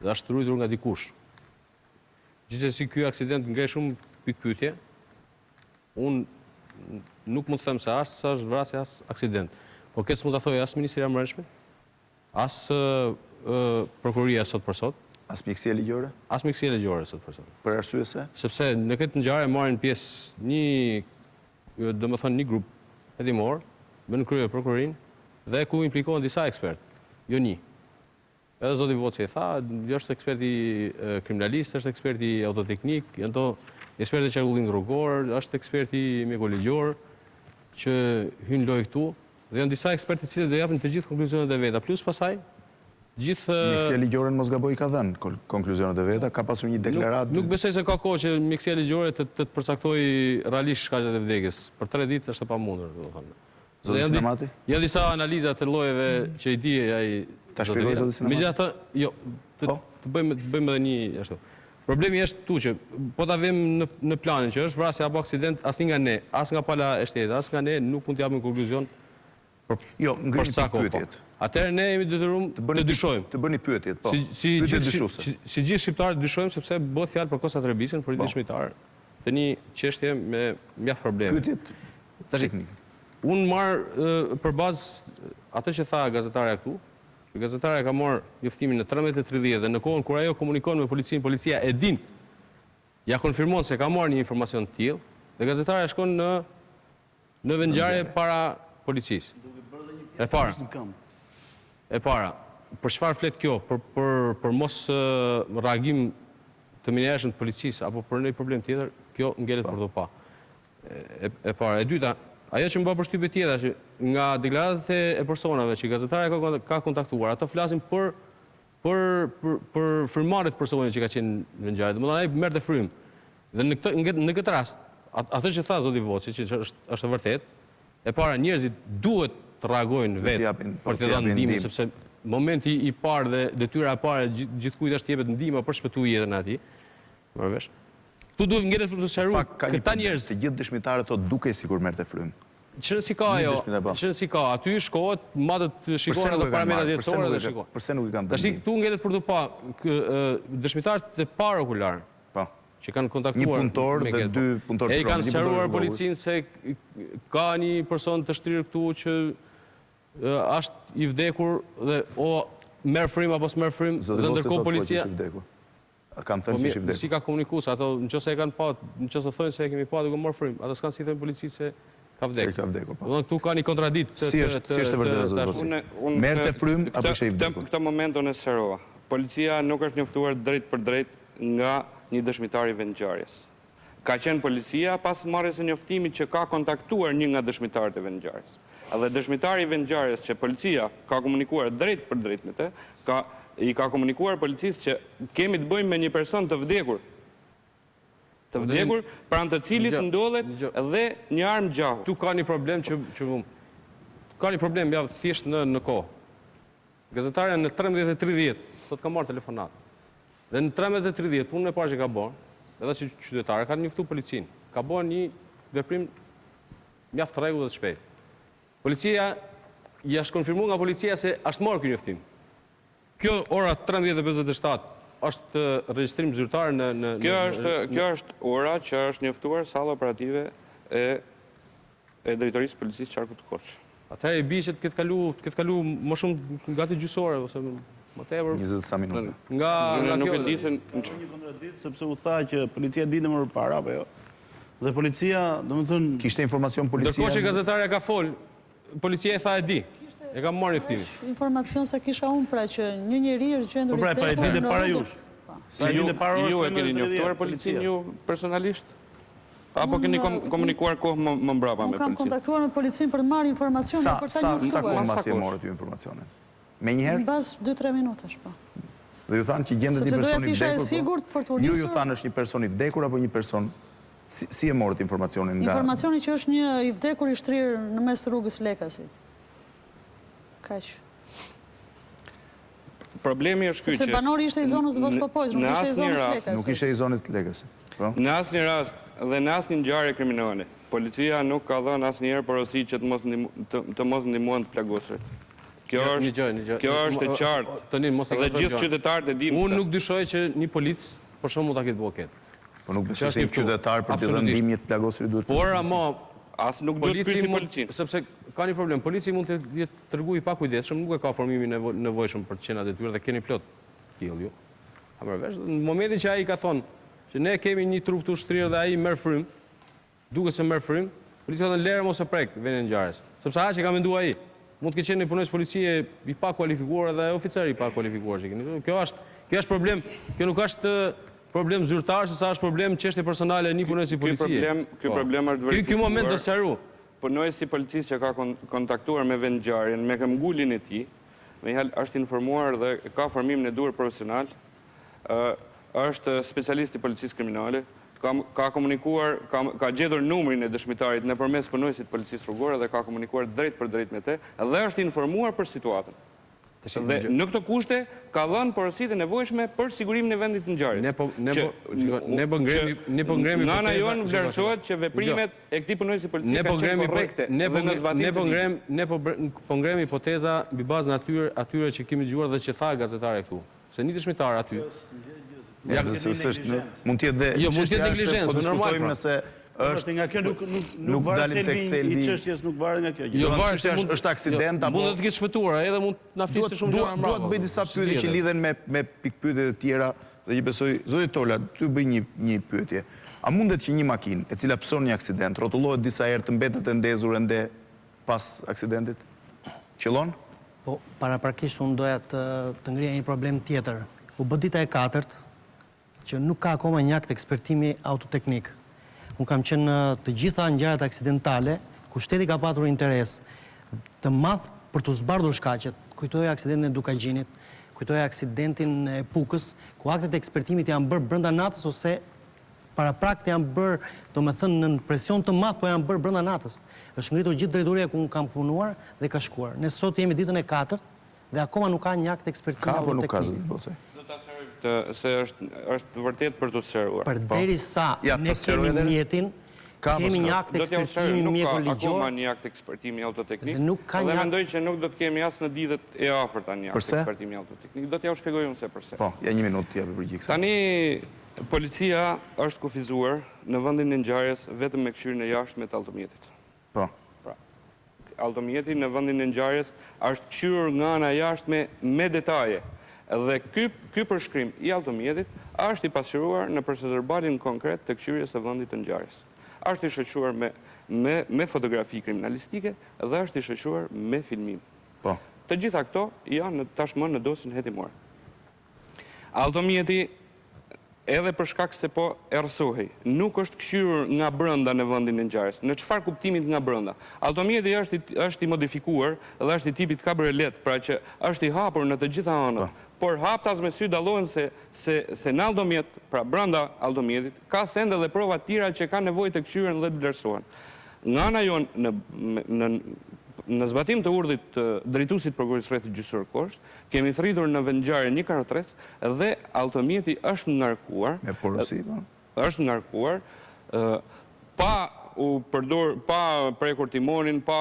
dhe është shtrujtur nga dikush. Gjithsesi ky aksident ngre shumë pikpyetje. Unë nuk mund të them se është vrasje as aksident. Por këtë s'mund ta thojë as Ministria e Brendshme, as prokuroria sot për sot, as mjekësia ligjore? As mjekësia ligjore sot për sot. Për arsye se? Sepse në këtë ngjarje marrin pjesë një grup hetimor me në krye prokurorin dhe ku implikohen disa ekspertë, jo një. Edhe zoti Voci e tha, është eksperti kriminalist, është eksperti autoteknik, janë to eksperti qarkullim rrugor, është eksperti mjekoligjor që hyn lojë këtu, dhe janë disa ekspertë të cilët do japin të gjithë konkluzionet e veta, plus pasaj gjithë mjekësia ligjore mos gaboj ka dhënë konkluzionet e veta, ka pasur një deklaratë. Nuk besoj se ka kohë që mjekësia ligjore të përcaktojë realisht shkaqet e vdekjes. Për 3 ditë është e pamundur, domethënë. Zoti Sinamati? Janë disa analiza të llojeve që i di ai. Ta shpjegoj zoti Sinamati? Megjithatë, jo, të bëjmë edhe një ashtu. Problemi është këtu që po ta vëmë në planin që është vrasje apo aksident, asnjë nga ne, as nga pala e shtetit, as nga ne nuk mund të japim konkluzion. Jo, ngrihet pyetjet. Atëherë ne jemi detyruar të dyshojmë. Të bëni pyetjet, po. Si gjithë shqiptarët dyshojmë sepse bëhet fjalë për Kosta Trebisën, për dëshmitar, të një çështje me mjaft probleme. Pyetjet teknike. Unë marr për bazë atë që tha gazetarja këtu. Gazetarja ka marrë njoftimin në 13:30 dhe në kohën kur ajo komunikon me policinë, policia e din. Ja konfirmon se ka marrë një informacion të tillë dhe gazetarja shkon në vendngjarje para policisë. E para, për çfarë flet kjo? Për mos reagim të menaxhit të policisë apo për ndonjë problem tjetër, kjo ngelet për to pa. E para, e dyta, ajo që më bë përshtypje tjetër që nga deklaratat e personave që gazetarja ka kontaktuar, ato flasin për frymëmarrjet persone që ka qenë në vendngjarje. Domethënë ai merrte frym. Dhe në këtë rast, atë që tha zoti Voci, që është e vërtetë, e para njerëzit duhet të reagojnë vetë për të dhënë ndihmë, sepse momenti i parë dhe detyra e parë gjithkujt është të jepet ndihmë për shpëtuar jetën e atij. Morë vesh. Tu duhet ngelet për të sqaruar këta njerëz. Të gjithë dëshmitarët thotë dukej sikur merrte frym. Çfarë si ka ajo? Çfarë si ka? Aty shkohet, madje të shikohen edhe parametra dietore dhe shikohen. Pse nuk i kanë dhënë? Tash tu ngelet për të pa dëshmitarët e parë okular. Po. Që kanë kontaktuar. Një punëtor dhe 2 punëtorë. E kanë sqaruar policinë se ka një person të shtrirë këtu që është i vdekur dhe o merr frym apo s'merr frym dhe ndërkohë policia kanë thënë se është i vdekur. Si ka komunikuar ato, nëse e kanë pa, nëse thonë se e kemi pa duke marr frym, ato s'kan si thënë policisë se ka vdekur. Ka vdekur, po. Domethënë këtu ka një kontradikt. Si është vërtetë zoti? Merrte frym apo është i vdekur? Këtë moment unë sqarova. Policia nuk është njoftuar drejt për drejt nga një dëshmitar i vendngjarjes. Ka qenë policia pas marrjes së njoftimit që ka kontaktuar një nga dëshmitarët e vendngjarjes. Edhe dëshmitari i vendngjarjes që policia ka komunikuar drejt për drejt me të, ka ka komunikuar policisë që kemi të bëjmë me një person të vdekur. Të vdekur, pranë të cilit ndodhet dhe një armë gjahu. Tu ka një problem që ka një problem ja thjesht në kohë. Gazetarja në 13:30 sot ka marrë telefonat. Dhe në 13:30 punën e parë që ka bërë, edhe që qytetarë ka njoftu policinë. Ka bërë një veprim mjaft rregull dhe të shpejtë. Policia i është konfirmuar nga policia se është marrë ky njoftim. Kjo ora 13:57 është regjistrim zyrtar në... Kjo është ora që është njoftuar salla operative e drejtorisë policisë Qarku të Korçë. Atëherë i bie që të ketë kalu më shumë gati gjysore ose më tepër 20 sa minuta. Nga nuk kjo e di se një kontradikt sepse u tha që policia ditë më parë apo jo. Dhe policia, domethënë, kishte informacion policia. Ndërkohë që gazetarja ka fol, policia e tha e di. E ka marrë njoftimin. Informacion se kisha unë pra që një njeri është gjendur i pra e ditë para jush. Ju e keni njoftuar policinë ju personalisht? Apo keni komunikuar kohë më mbrapa me policinë? Unë kam kontaktuar me policinë për të marrë informacion dhe për ta njoftuar. Sa kohë mbasi e morët ju informacionin? Me njëherë? Në bazë 2-3 minutash, po. Dhe ju thanë që gjendet një person i vdekur? Ju thanë është një person i vdekur apo një person... Si e morët informacionin nga... Informacioni që është një i vdekur i shtrirë në mes rrugës Lekasit. Kaq. Problemi është ky që... Sepse banori ishte i zonës Voskopojës, nuk ishte i zonës Lekasit. Nuk ishte i zonës Lekasit. Në asnjë rast dhe në asnjë ngjarje kriminale, policia nuk ka dhënë asnjëherë porosi që të mos ndihmuan të plagosur. Kjo është e qartë. Dhe gjithë qytetarët e dinë. Unë nuk dyshoj që një polic për shkak mund ta ketë buket. Po nuk besoj se një qytetar për të dhënë ndihmje të plagosurit duhet të... Por ama as nuk duhet pyesi policinë. Sepse ka një problem. Polici mund të jetë treguar i pakujdesshëm, nuk e ka formimin nevojshëm për të qenë detyrë dhe keni plot tillë ju. A përveç në momentin që ai ka thonë që ne kemi një trup të ushtrirë dhe ai merr frym, duket se merr frym, policia thonë lere mos e prek vendin e ngjarjes. Sepse aq e ka menduar ai. Mund të ketë qenë një punonjës policie i pakualifikuar dhe oficer i pakualifikuar. Kjo është problem. Kjo nuk është problem zyrtar, se sa është problem çështje personale e një punonjësi policie. Ky problem është verifikuar. Ky moment do sqaru. Punonjësi policisë që ka kontaktuar me vendngjarjen, me këmbgulin e tij, është informuar dhe ka formimin e duhur profesional, është specialist i policisë kriminale, ka komunikuar, ka gjetur numrin e dëshmitarit nëpërmes punonjësit policisë rrugore dhe ka komunikuar drejt për drejt me te, dhe është informuar për situatën. Dhe në këto kushte ka dhënë porositë e nevojshme për sigurimin e vendit të ngjarjes. Ne po ngremi Nana jonë vlerësohet që veprimet e këtij punonjësi policie kanë qenë korrekte dhe në zbatim. Ne po ngremi hipoteza mbi bazën atyre që kemi dëgjuar dhe që tha gazetare këtu. Se një dëshmitar aty. Mund të jetë dhe neglizhencë, po normal nëse është nga kjo nuk varet thelbi i çështjes, nuk varet nga kjo. Jo, çështja është aksident apo mund të ketë shpëtuar, edhe mund na flisë shumë gjëra mbrapa. Duhet bëj disa pyetje që lidhen me pikpyetjet e tjera dhe që besoj zoti Tola, ty bëj një pyetje. A mundet që një makinë e cila pëson një aksident rrotullohet disa herë të mbetet e ndezur ende pas aksidentit? Qëllon? Po, paraprakisht unë doja të ngrija një problem tjetër. U bë dita e 4 që nuk ka akoma një akt ekspertimi autoteknik. Unë kam qenë në të gjitha ngjarjet aksidentale, ku shteti ka patur interes të madh për të zbardhur shkaqet. Kujtoj aksidentin e Dukagjinit, kujtoj aksidentin e Pukës, ku aktet e ekspertimit janë bërë brenda natës ose paraprakët janë bërë, domethënë në presion të madh, po janë bërë brenda natës. Është ngritur gjithë drejtoria ku unë kam punuar dhe ka shkuar. Ne sot jemi ditën e 4 dhe akoma nuk ka një akt ekspertimi autoteknik. Ka apo nuk ka zot? Se është vërtet për të sqaruar. Përderisa ne kemi mjetin, kemi një akt ekspertimi mjekoligjor. Akoma një akt ekspertimi autoteknik. Dhe mendoj që nuk do të kemi as në ditët e afërta një akt ekspertimi autoteknik. Do t'ja u shpjegoj unë se përse. Po, ja një minutë t'ja përgjigj. Tani policia është kufizuar në vendin e ngjarjes vetëm me këshirën e jashtme të automjetit. Po. Pra, automjeti në vendin e ngjarjes është këshirur nga ana jashtme me detaje. Dhe ky përshkrim i automjetit është i pasqyruar në procedurbalin konkret të këshirjes së vendit të ngjarjes. Është i shoqëruar me fotografi kriminalistike dhe është i shoqëruar me filmim. Po. Të gjitha këto janë tashmë në dosjen hetimore. Automjeti edhe për shkak se po errësohej, nuk është këshirur nga brenda në vendin e ngjarjes. Në çfarë kuptimit nga brenda? Automjeti është i modifikuar dhe është i tipit kabriolet, pra që është i hapur në të gjitha anët. por haptas me sy dallohen se në aldomjet, pra brenda aldomjetit, ka sende dhe prova tjera që ka nevojë të këshyren dhe të vlerësohen. Nga ana jonë, në zbatim të urdhit të drejtuesit prokurorisë rrethit gjyqësor Kosht, kemi thritur në vendngjarje 143 dhe altomjeti është ngarkuar. Me porosi, është ngarkuar, pa prekur timonin, pa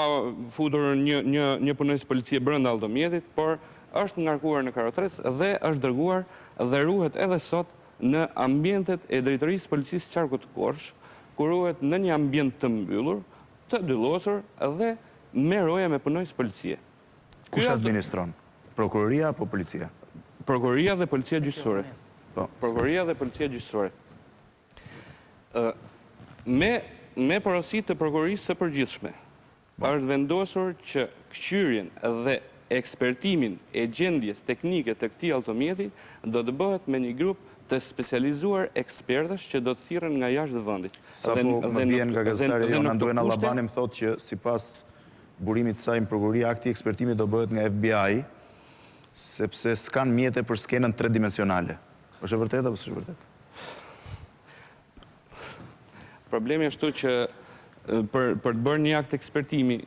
futur një punonjës policie brenda altomjetit, por është ngarkuar në Karotres dhe është dërguar dhe ruhet edhe sot në ambientet e drejtorisë policisë qarkut Korsh, ku ruhet në një ambient të mbyllur, të dyllosur dhe me roja me punonjës policie. Kush administron? Prokuroria apo policia? Prokuroria dhe policia gjyqësore. Prokuroria dhe policia gjyqësore. Me porosi të prokurorisë së përgjithshme, është vendosur që këshyrjen dhe ekspertimin e gjendjes teknike të këtij automjeti do të bëhet me një grup të specializuar ekspertësh që do të thirren nga jashtë vendit. Sapo më vjen nga gazetari Jonan Duena Allabani më thotë që sipas burimit të saj në prokurori akti ekspertimit do bëhet nga FBI, sepse s'kan mjete për skenën tridimensionale. Është e vërtetë apo s'është vërtetë? Problemi është që për të bërë një akt ekspertimi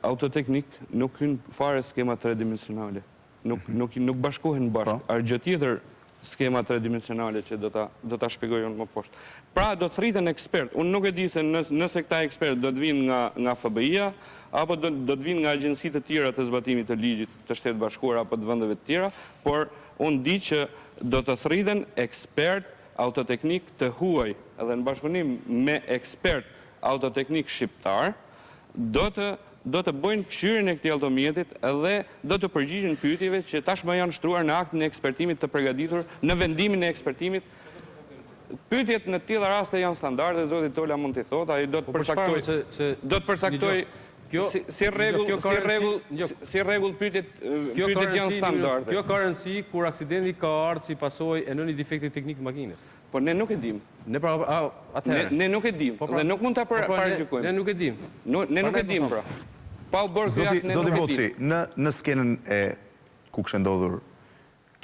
autoteknik nuk hyn fare skema tridimensionale. Nuk bashkohen bashkë. Është gjë tjetër skema tridimensionale që do ta shpjegoj unë më poshtë. Pra do të thirriten ekspert. Unë nuk e di se nëse këta ekspert do të vinë nga FBI-a apo do të vinë nga agjencitë të tjera të zbatimit të ligjit të Shtetit Bashkuar apo të vendeve të tjera, por unë di që do të thirriten ekspert autoteknik të huaj edhe në bashkëpunim me ekspert autoteknik shqiptar, do të bëjnë këshyrjen e këtij automjetit dhe do të përgjigjen pyetjeve që tashmë janë shtruar në aktin e ekspertimit të përgatitur, në vendimin e ekspertimit. Pyetjet në të tilla raste janë standarde, zoti Tola mund t'i thotë, ai do të përcaktoj si rregull pyetjet janë standarde. Kjo ka rëndësi kur aksidenti ka ardhur si pasojë e një defekti teknik të makinës. Po ne nuk e dim. Ne nuk e dim dhe nuk mund ta paragjykojmë. Ne nuk e dim. Ne nuk e dim pra. Pa u bërë gjak ne nuk e dim. Zoti Voci, në skenën e ku kishte ndodhur,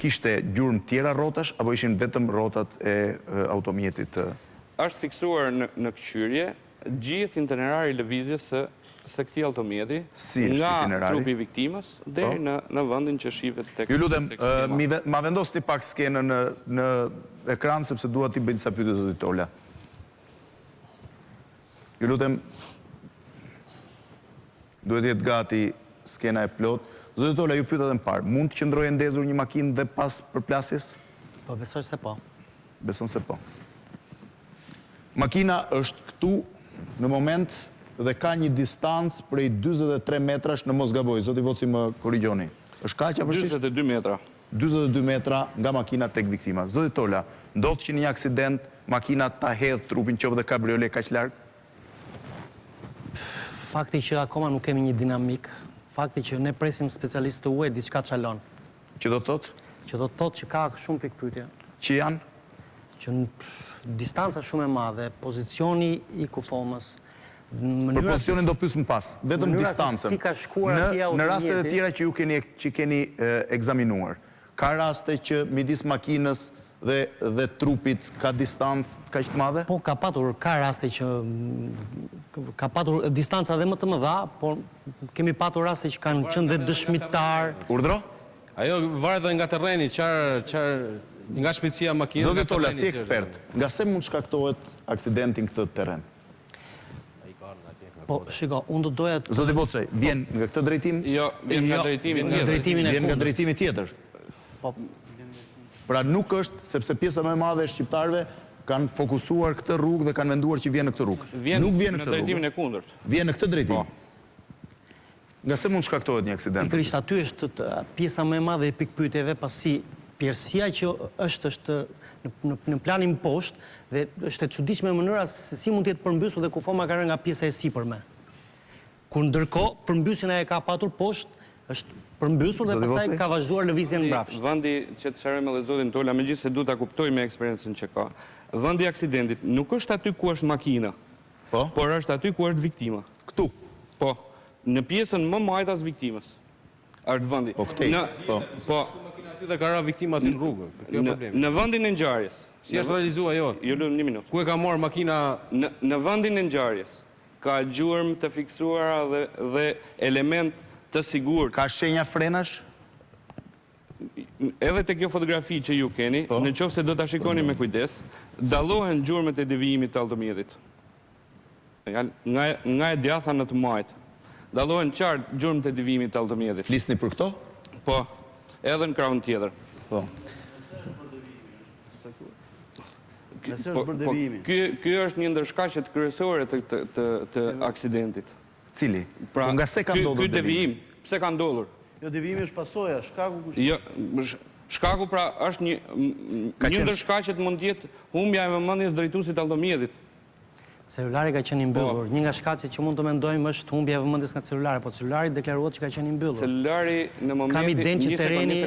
kishte gjurmë tjera rrotash apo ishin vetëm rrotat e automjetit? Është fiksuar në këshyrje gjithë itinerari i lëvizjes së këtij automjeti nga trupi i viktimës deri në vendin që shihet tek. Ju lutem, ma vendosni pak skenën në ekran sepse dua t'i bëj disa pyetje zotit Tola. Ju lutem, duhet jetë gati skena e plot. Zotit Tola, ju pyeta edhe më parë, mund të qëndrojë ndezur një makinë dhe pas përplasjes? Po, besoj se po. Beson se po. Makina është këtu në moment dhe ka një distancë prej 43 metrash në mos gaboj. Zoti Voci më korrigjoni. Është kaq afërsisht? 42 metra. 42 metra nga makina tek viktima. Zoti Tola, ndodh që në një aksident makina ta hedh trupin qoftë dhe kabriolet kaq larg? Fakti që akoma nuk kemi një dinamik, fakti që ne presim specialistë të UE diçka çalon. Që do të thotë? Që do të thotë që ka shumë pikpyetje. Që janë? Që distanca shumë e madhe, pozicioni i kufomës. Për pozicionin do pyes më pas, vetëm distancën. Në rastet e tjera që ju keni ekzaminuar, ka raste që midis makinës dhe trupit ka distancë kaq të madhe? Po, ka raste që ka patur distanca dhe më të mëdha, por kemi patur raste që kanë qenë dhe dëshmitar. Urdhro? Ajo varet edhe nga terreni, nga shpejtësia e makinës. Zoti Tola, si ekspert, nga se mund shkaktohet aksidenti në këtë terren? Po, shiko, unë do doja të... Zoti Voci, vjen nga këtë drejtim? Jo, vjen nga drejtimi tjetër. Vjen nga drejtimi tjetër. Pra nuk është, sepse pjesa më e madhe e shqiptarëve kanë fokusuar këtë rrugë dhe kanë menduar që vjen në këtë rrugë. Nuk vjen në këtë drejtimin e kundërt. Vjen në këtë drejtim. Nga se mund shkaktohet një aksident? Pikërisht aty është pjesa më e madhe e pikpyetjeve, pasi pjerësia që është në planin poshtë dhe është e çuditshme mënyra se si mund të jetë përmbysur dhe kufoma ka rënë nga pjesa e sipërme. Kur ndërkohë përmbysjen e ka patur poshtë, është përmbysur dhe pastaj ka vazhduar lëvizjen mbrapsht. Vendi që të sharojmë edhe zotin Tola, megjithëse duhet ta kuptoj me eksperiencën që ka. Vendi i aksidentit nuk është aty ku është makina, por është aty ku është viktima. Këtu? Po, në pjesën më majtas viktimës. Është vendi. Po këtej? Po. Aty dhe ka ra viktimat në rrugë. Kjo problemi. Në vendin e ngjarjes. Si është realizua jo? Ju lutem një minutë. Ku e ka marrë makina? Në vendin e ngjarjes ka gjurmë të fiksuara dhe element të sigurt. Ka shenja frenash? Edhe te kjo fotografi që ju keni, në qoftë se do ta shikoni me kujdes, dallohen gjurmët e devijimit të automjetit. Nga e djatha në të majtë. Dallohen qartë gjurmët e devijimit të automjetit. Flisni për këto? Po, edhe në krahun tjetër. Po. Nëse është për devijimin. Ky është një ndër shkaqet kryesore të aksidentit. Cili? Pra, nga se ka ndodhur ky devijim? Pse ka ndodhur? Jo, devijimi është pasoja, shkaku kush? Jo, shkaku pra është një ndër shkaqet mund të jetë humbja e vëmendjes drejtuesit automjetit. Celulari ka qenë i mbyllur. Një nga shkaqet që mund të mendojmë është humbja e vëmendjes nga celulari, po celulari deklarohet që ka qenë i mbyllur. Celulari në momentin kam idenë që terreni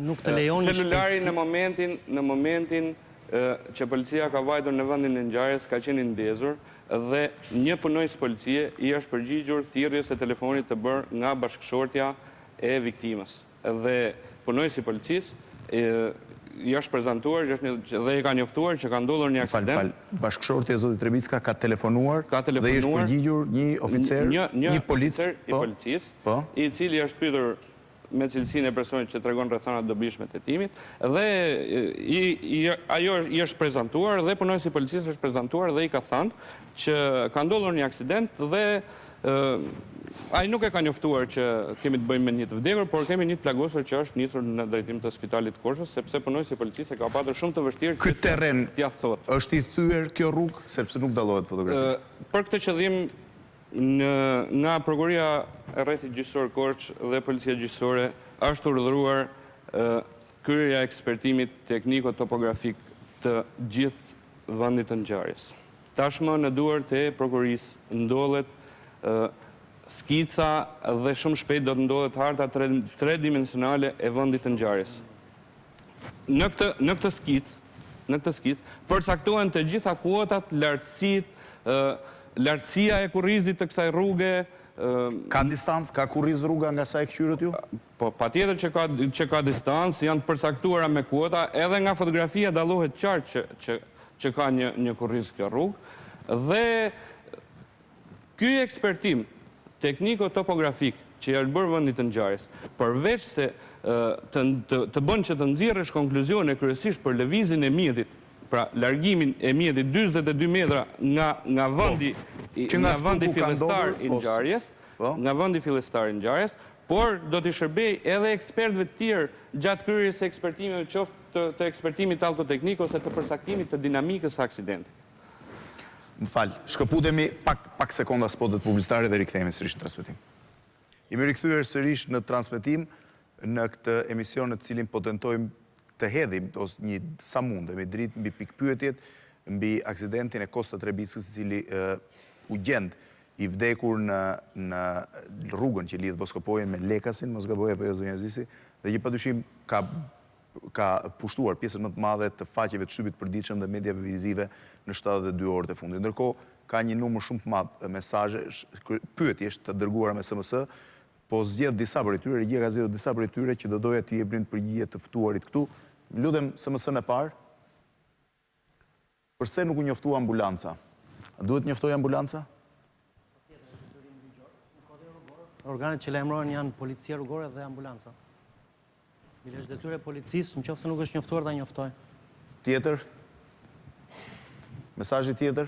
nuk të lejon celulari në momentin që policia ka vajtur në vendin e ngjarjes ka qenë i ndezur dhe një punonjës policie i është përgjigjur thirrjes së telefonit të bërë nga bashkëshortja e viktimës. Dhe punonjësi i policisë i është prezantuar dhe i ka njoftuar që ka ndodhur një aksident. Bashkëshortja e zotit Trebicka ka telefonuar dhe i është përgjigjur një oficer, një oficer i policisë, i cili është pyetur me cilësinë e personit që tregon rrethana të dobishme të hetimit dhe ajo i është prezantuar dhe punonjësi i policisë është prezantuar dhe i ka thënë që ka ndodhur një aksident dhe ai nuk e ka njoftuar që kemi të bëjmë me një të vdekur, por kemi një të plagosur që është nisur në drejtim të spitalit Korçës, sepse punonjësi i policisë e ka patur shumë të vështirë ky terren t'ia thotë. Është i thyer kjo rrugë sepse nuk dallohet fotografia. Për këtë qëllim nga prokuroria e rrethit gjyqësor Korçë dhe policia gjyqësore është urdhëruar kryerja e ekspertimit tekniko-topografik të gjithë vendit të ngjarjes. Tashmë në duart e prokurorisë ndodhet skica dhe shumë shpejt do të ndodhet harta tredimensionale e vendit të ngjarjes. Në këtë skicë përcaktohen të gjitha kuotat, lartësia e kurrizit të kësaj rruge. Ka distancë, ka kurriz rruga nga sa e këqyrët ju? Po, patjetër që ka distancë, janë të përcaktuara me kuota, edhe nga fotografia dallohet qartë që ka një kurriz kjo rrugë. Dhe ky ekspertim tekniko-topografik që i është bërë vendit të ngjarjes, përveç se të bën që të nxjerrësh konkluzione kryesisht për lëvizjen e mjetit, pra largimin e mjetit 42 metra nga vendi fillestar i ngjarjes, por do t'i shërbej edhe ekspertëve të tjerë gjatë kryerjes së ekspertimeve, qoftë të ekspertimit autoteknik ose të përcaktimit të dinamikës së aksidentit. Më falë, shkëputemi pak sekonda spotet publicitare dhe rikthehemi sërish në transmetim. Jemi rikthyer sërish në transmetim në këtë emision në cilin po tentojmë të hedhim ose një sa mundemi dritë mbi pikpyetjet mbi aksidentin e Kosta Trebickës, i cili u gjend i vdekur në rrugën që lidh Voskopojën me Lekasin, mos gaboj apo jo zonja Zisi, dhe që padyshim ka pushtuar pjesën më të madhe të faqeve të shtypit përditshëm dhe mediave vizive në 72 orët e fundit. Ndërkohë, ka një numër shumë të madh mesazhesh, pyetjesh të dërguara me SMS, po zgjedh disa prej tyre, Regjia ka zgjedhur disa prej tyre që do doja t'i jepnin përgjigje të ftuarit këtu. Lutem SMS-n e parë. Përse nuk u njoftua ambulanca? A duhet njoftoj ambulanca? Organet që lajmërohen janë policia rrugore dhe ambulanca. Bile është detyre policisë, nëse nuk është njoftuar ta njoftoj. Tjetër? Mesazhi tjetër?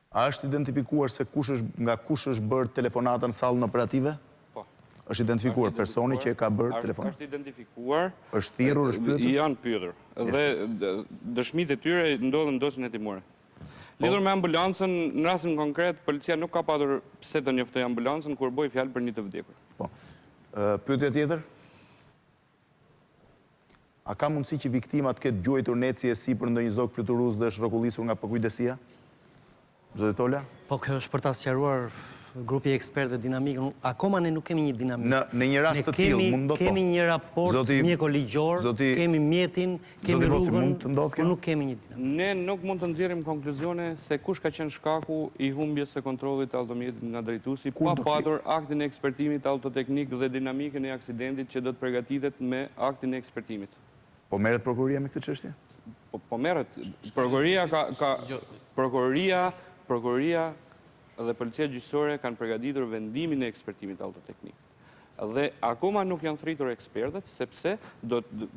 A është identifikuar se nga kush është bërë telefonata në sallën operative? Po. Është identifikuar personi që e ka bërë telefonat? Është identifikuar. Është thirrur, është pyetur? Janë pyetur. Dhe dëshmitë e tyre ndodhen në dosjen hetimore. Lidhur me ambulancën, në rastin konkret, policia nuk ka patur pse të njoftojë ambulancën kur bëi fjalë për një të vdekur. Po. Pyetja tjetër? A ka mundësi që viktimat këtë gjuajtur neci e sipër ndonjë zog fluturues dhe është rrokullisur nga pakujdesia? Zoti Tola? Po, kjo është për ta sqaruar grupi ekspertëve dinamikë, akoma ne nuk kemi një dinamikë. Në një rast të tillë mund ndodh. Kemi një raport mjeko-ligjor, kemi mjetin, kemi rrugën, por nuk kemi një dinamikë. Ne nuk mund të nxjerrim konkluzione se kush ka qenë shkaku i humbjes së kontrollit të automjetit nga drejtuesi pa patur aktin e ekspertimit autoteknik dhe dinamikën e aksidentit që do të përgatitet me aktin e ekspertimit. Po merret prokuroria me këtë çështje? Po merret. Prokuroria dhe policia gjyqësore kanë përgatitur vendimin e ekspertimit autoteknik. Dhe akoma nuk janë thritur ekspertët, sepse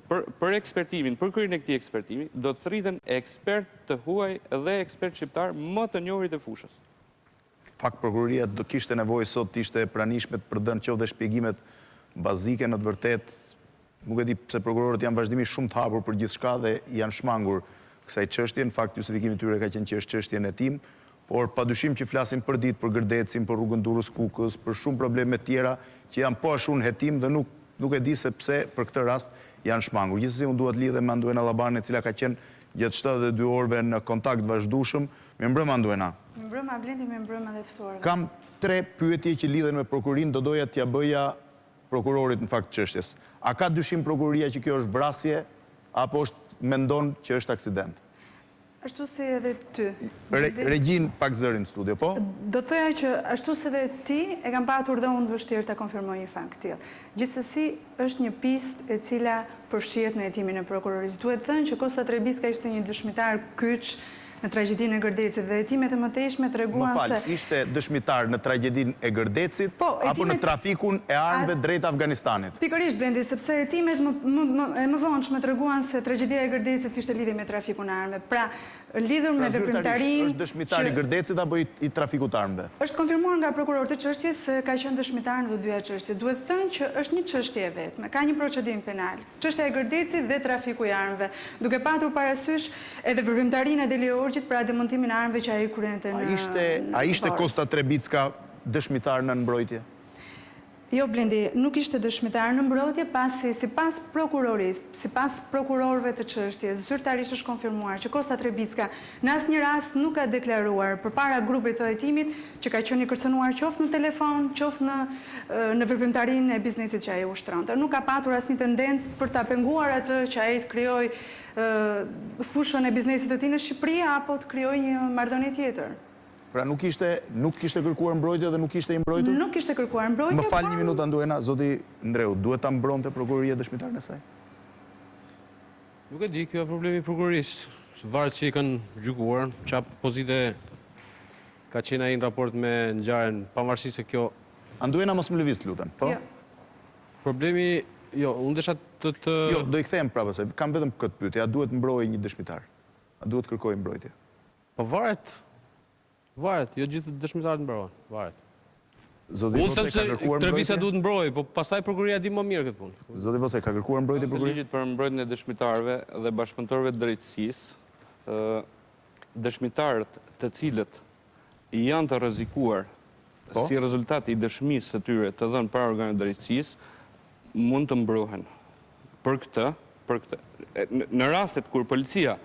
për ekspertimin, për kryen e këtij ekspertimi, do të thriten ekspert të huaj dhe ekspert shqiptar më të njohurit e fushës. Fakt, prokuroria do kishte nevojë sot të ishte pranishme të përdhënë qoftë dhe shpjegimet bazike në të vërtetë. Nuk e di pse prokurorët janë vazhdimisht shumë të hapur për gjithçka dhe janë shmangur kësaj çështje. Në fakt, justifikimi i tyre ka qenë që është çështje në hetim, por padyshim që flasin për ditë, për Gërdecin, për rrugën Durrës-Kukës, për shumë probleme tjera që janë po ashtu në hetim dhe nuk e di se pse për këtë rast janë shmangur. Gjithsesi, unë dua të lidhem me Anduena Llabanin, e cila ka qenë gjatë 72 orëve në kontakt vazhdueshëm. Mirëmbrëma Anduena. Mirëmbrëma Blendi, mirëmbrëma dhe ftuarve. Kam 3 pyetje që lidhen me prokurin, do doja t'ja bëja prokurorit në fakt çështjes. A ka dyshim prokuroria që kjo është vrasje apo mendon që është aksident? Ashtu si edhe ty. Regjin pak zërin në studio, po? Do të thoja që ashtu si edhe ti e kam patur dhe unë vështirë të konfirmoj një fakt tillë. Gjithsesi është një pistë e cila përfshihet në hetimin e prokurorisë. Duhet thënë që Kosta Trebicka ishte një dëshmitar kyç në tragjedinë e Gërdecit dhe hetimet e mëtejshme treguan se... Më fal, ishte dëshmitar në tragjedinë e Gërdecit apo në trafikun e armëve drejt Afganistanit? Pikërisht, Blendi, sepse hetimet më vonshme treguan se tragjedia e Gërdecit kishte lidhje me trafikun e armëve. Pra, lidhur me veprimtarinë... Është dëshmitar i Gërdecit apo i trafikut armëve? Është konfirmuar nga prokurorët e çështjes se ka qenë dëshmitar në të dyja çështje. Duhet thënë që është një çështje e vetme, ka një procedim penal. Çështja e Gërdecit dhe trafiku i armëve, duke patur parasysh edhe veprimtarinë e Deli Orgjit pra demontimin e armëve që ai kurrente në... A ishte Kosta Trebicka dëshmitar në mbrojtje? Jo, Blendi, nuk ishte dëshmitar në mbrojtje, pasi sipas prokurorisë, sipas prokurorëve të çështjes, zyrtarisht është konfirmuar që Kosta Trebicka në asnjë rast nuk ka deklaruar përpara grupit të hetimit që ka qenë i kërcënuar qoftë në telefon, qoftë në veprimtarinë e biznesit që ai ushtronte. Nuk ka patur asnjë tendencë për ta penguar atë që ai të krijojë fushën e biznesit të tij në Shqipëri apo të krijojë një marrëdhënie tjetër. Pra nuk kishte kërkuar mbrojtje dhe nuk kishte i mbrojtur? Nuk kishte kërkuar mbrojtje. Më fal një minutë Anduena, zoti Ndreu, duhet ta mbronte prokuroria dëshmitarin e saj? Nuk e di, kjo është problemi i prokurorisë. Varet që i kanë gjykuar, çfarë pozite ka qenë ai në raport me ngjarjen, pavarësisht se kjo... Anduena mos më lëviz, lutem, po? Problemi, jo, unë desha të... Jo, do i kthehem prapë se kam vetëm këtë pyetje, a duhet mbrojë një dëshmitar? A duhet kërkojë mbrojtje? Po varet, jo gjithë dëshmitarët mbrojnë, varet. Zoti Voce ka kërkuar mbrojtje? Trebisa duhet mbrojë, po pastaj prokuroria di më mirë këtë punë. Zoti Voce ka kërkuar mbrojtje prokuroria? Ligjit për mbrojtjen e dëshmitarëve dhe bashkëpunëtorëve të drejtësisë, dëshmitarët të cilët janë të rrezikuar si rezultat i dëshmisë së tyre të dhënë para organeve të drejtësisë mund të mbrohen. Për këtë, në rastet kur policia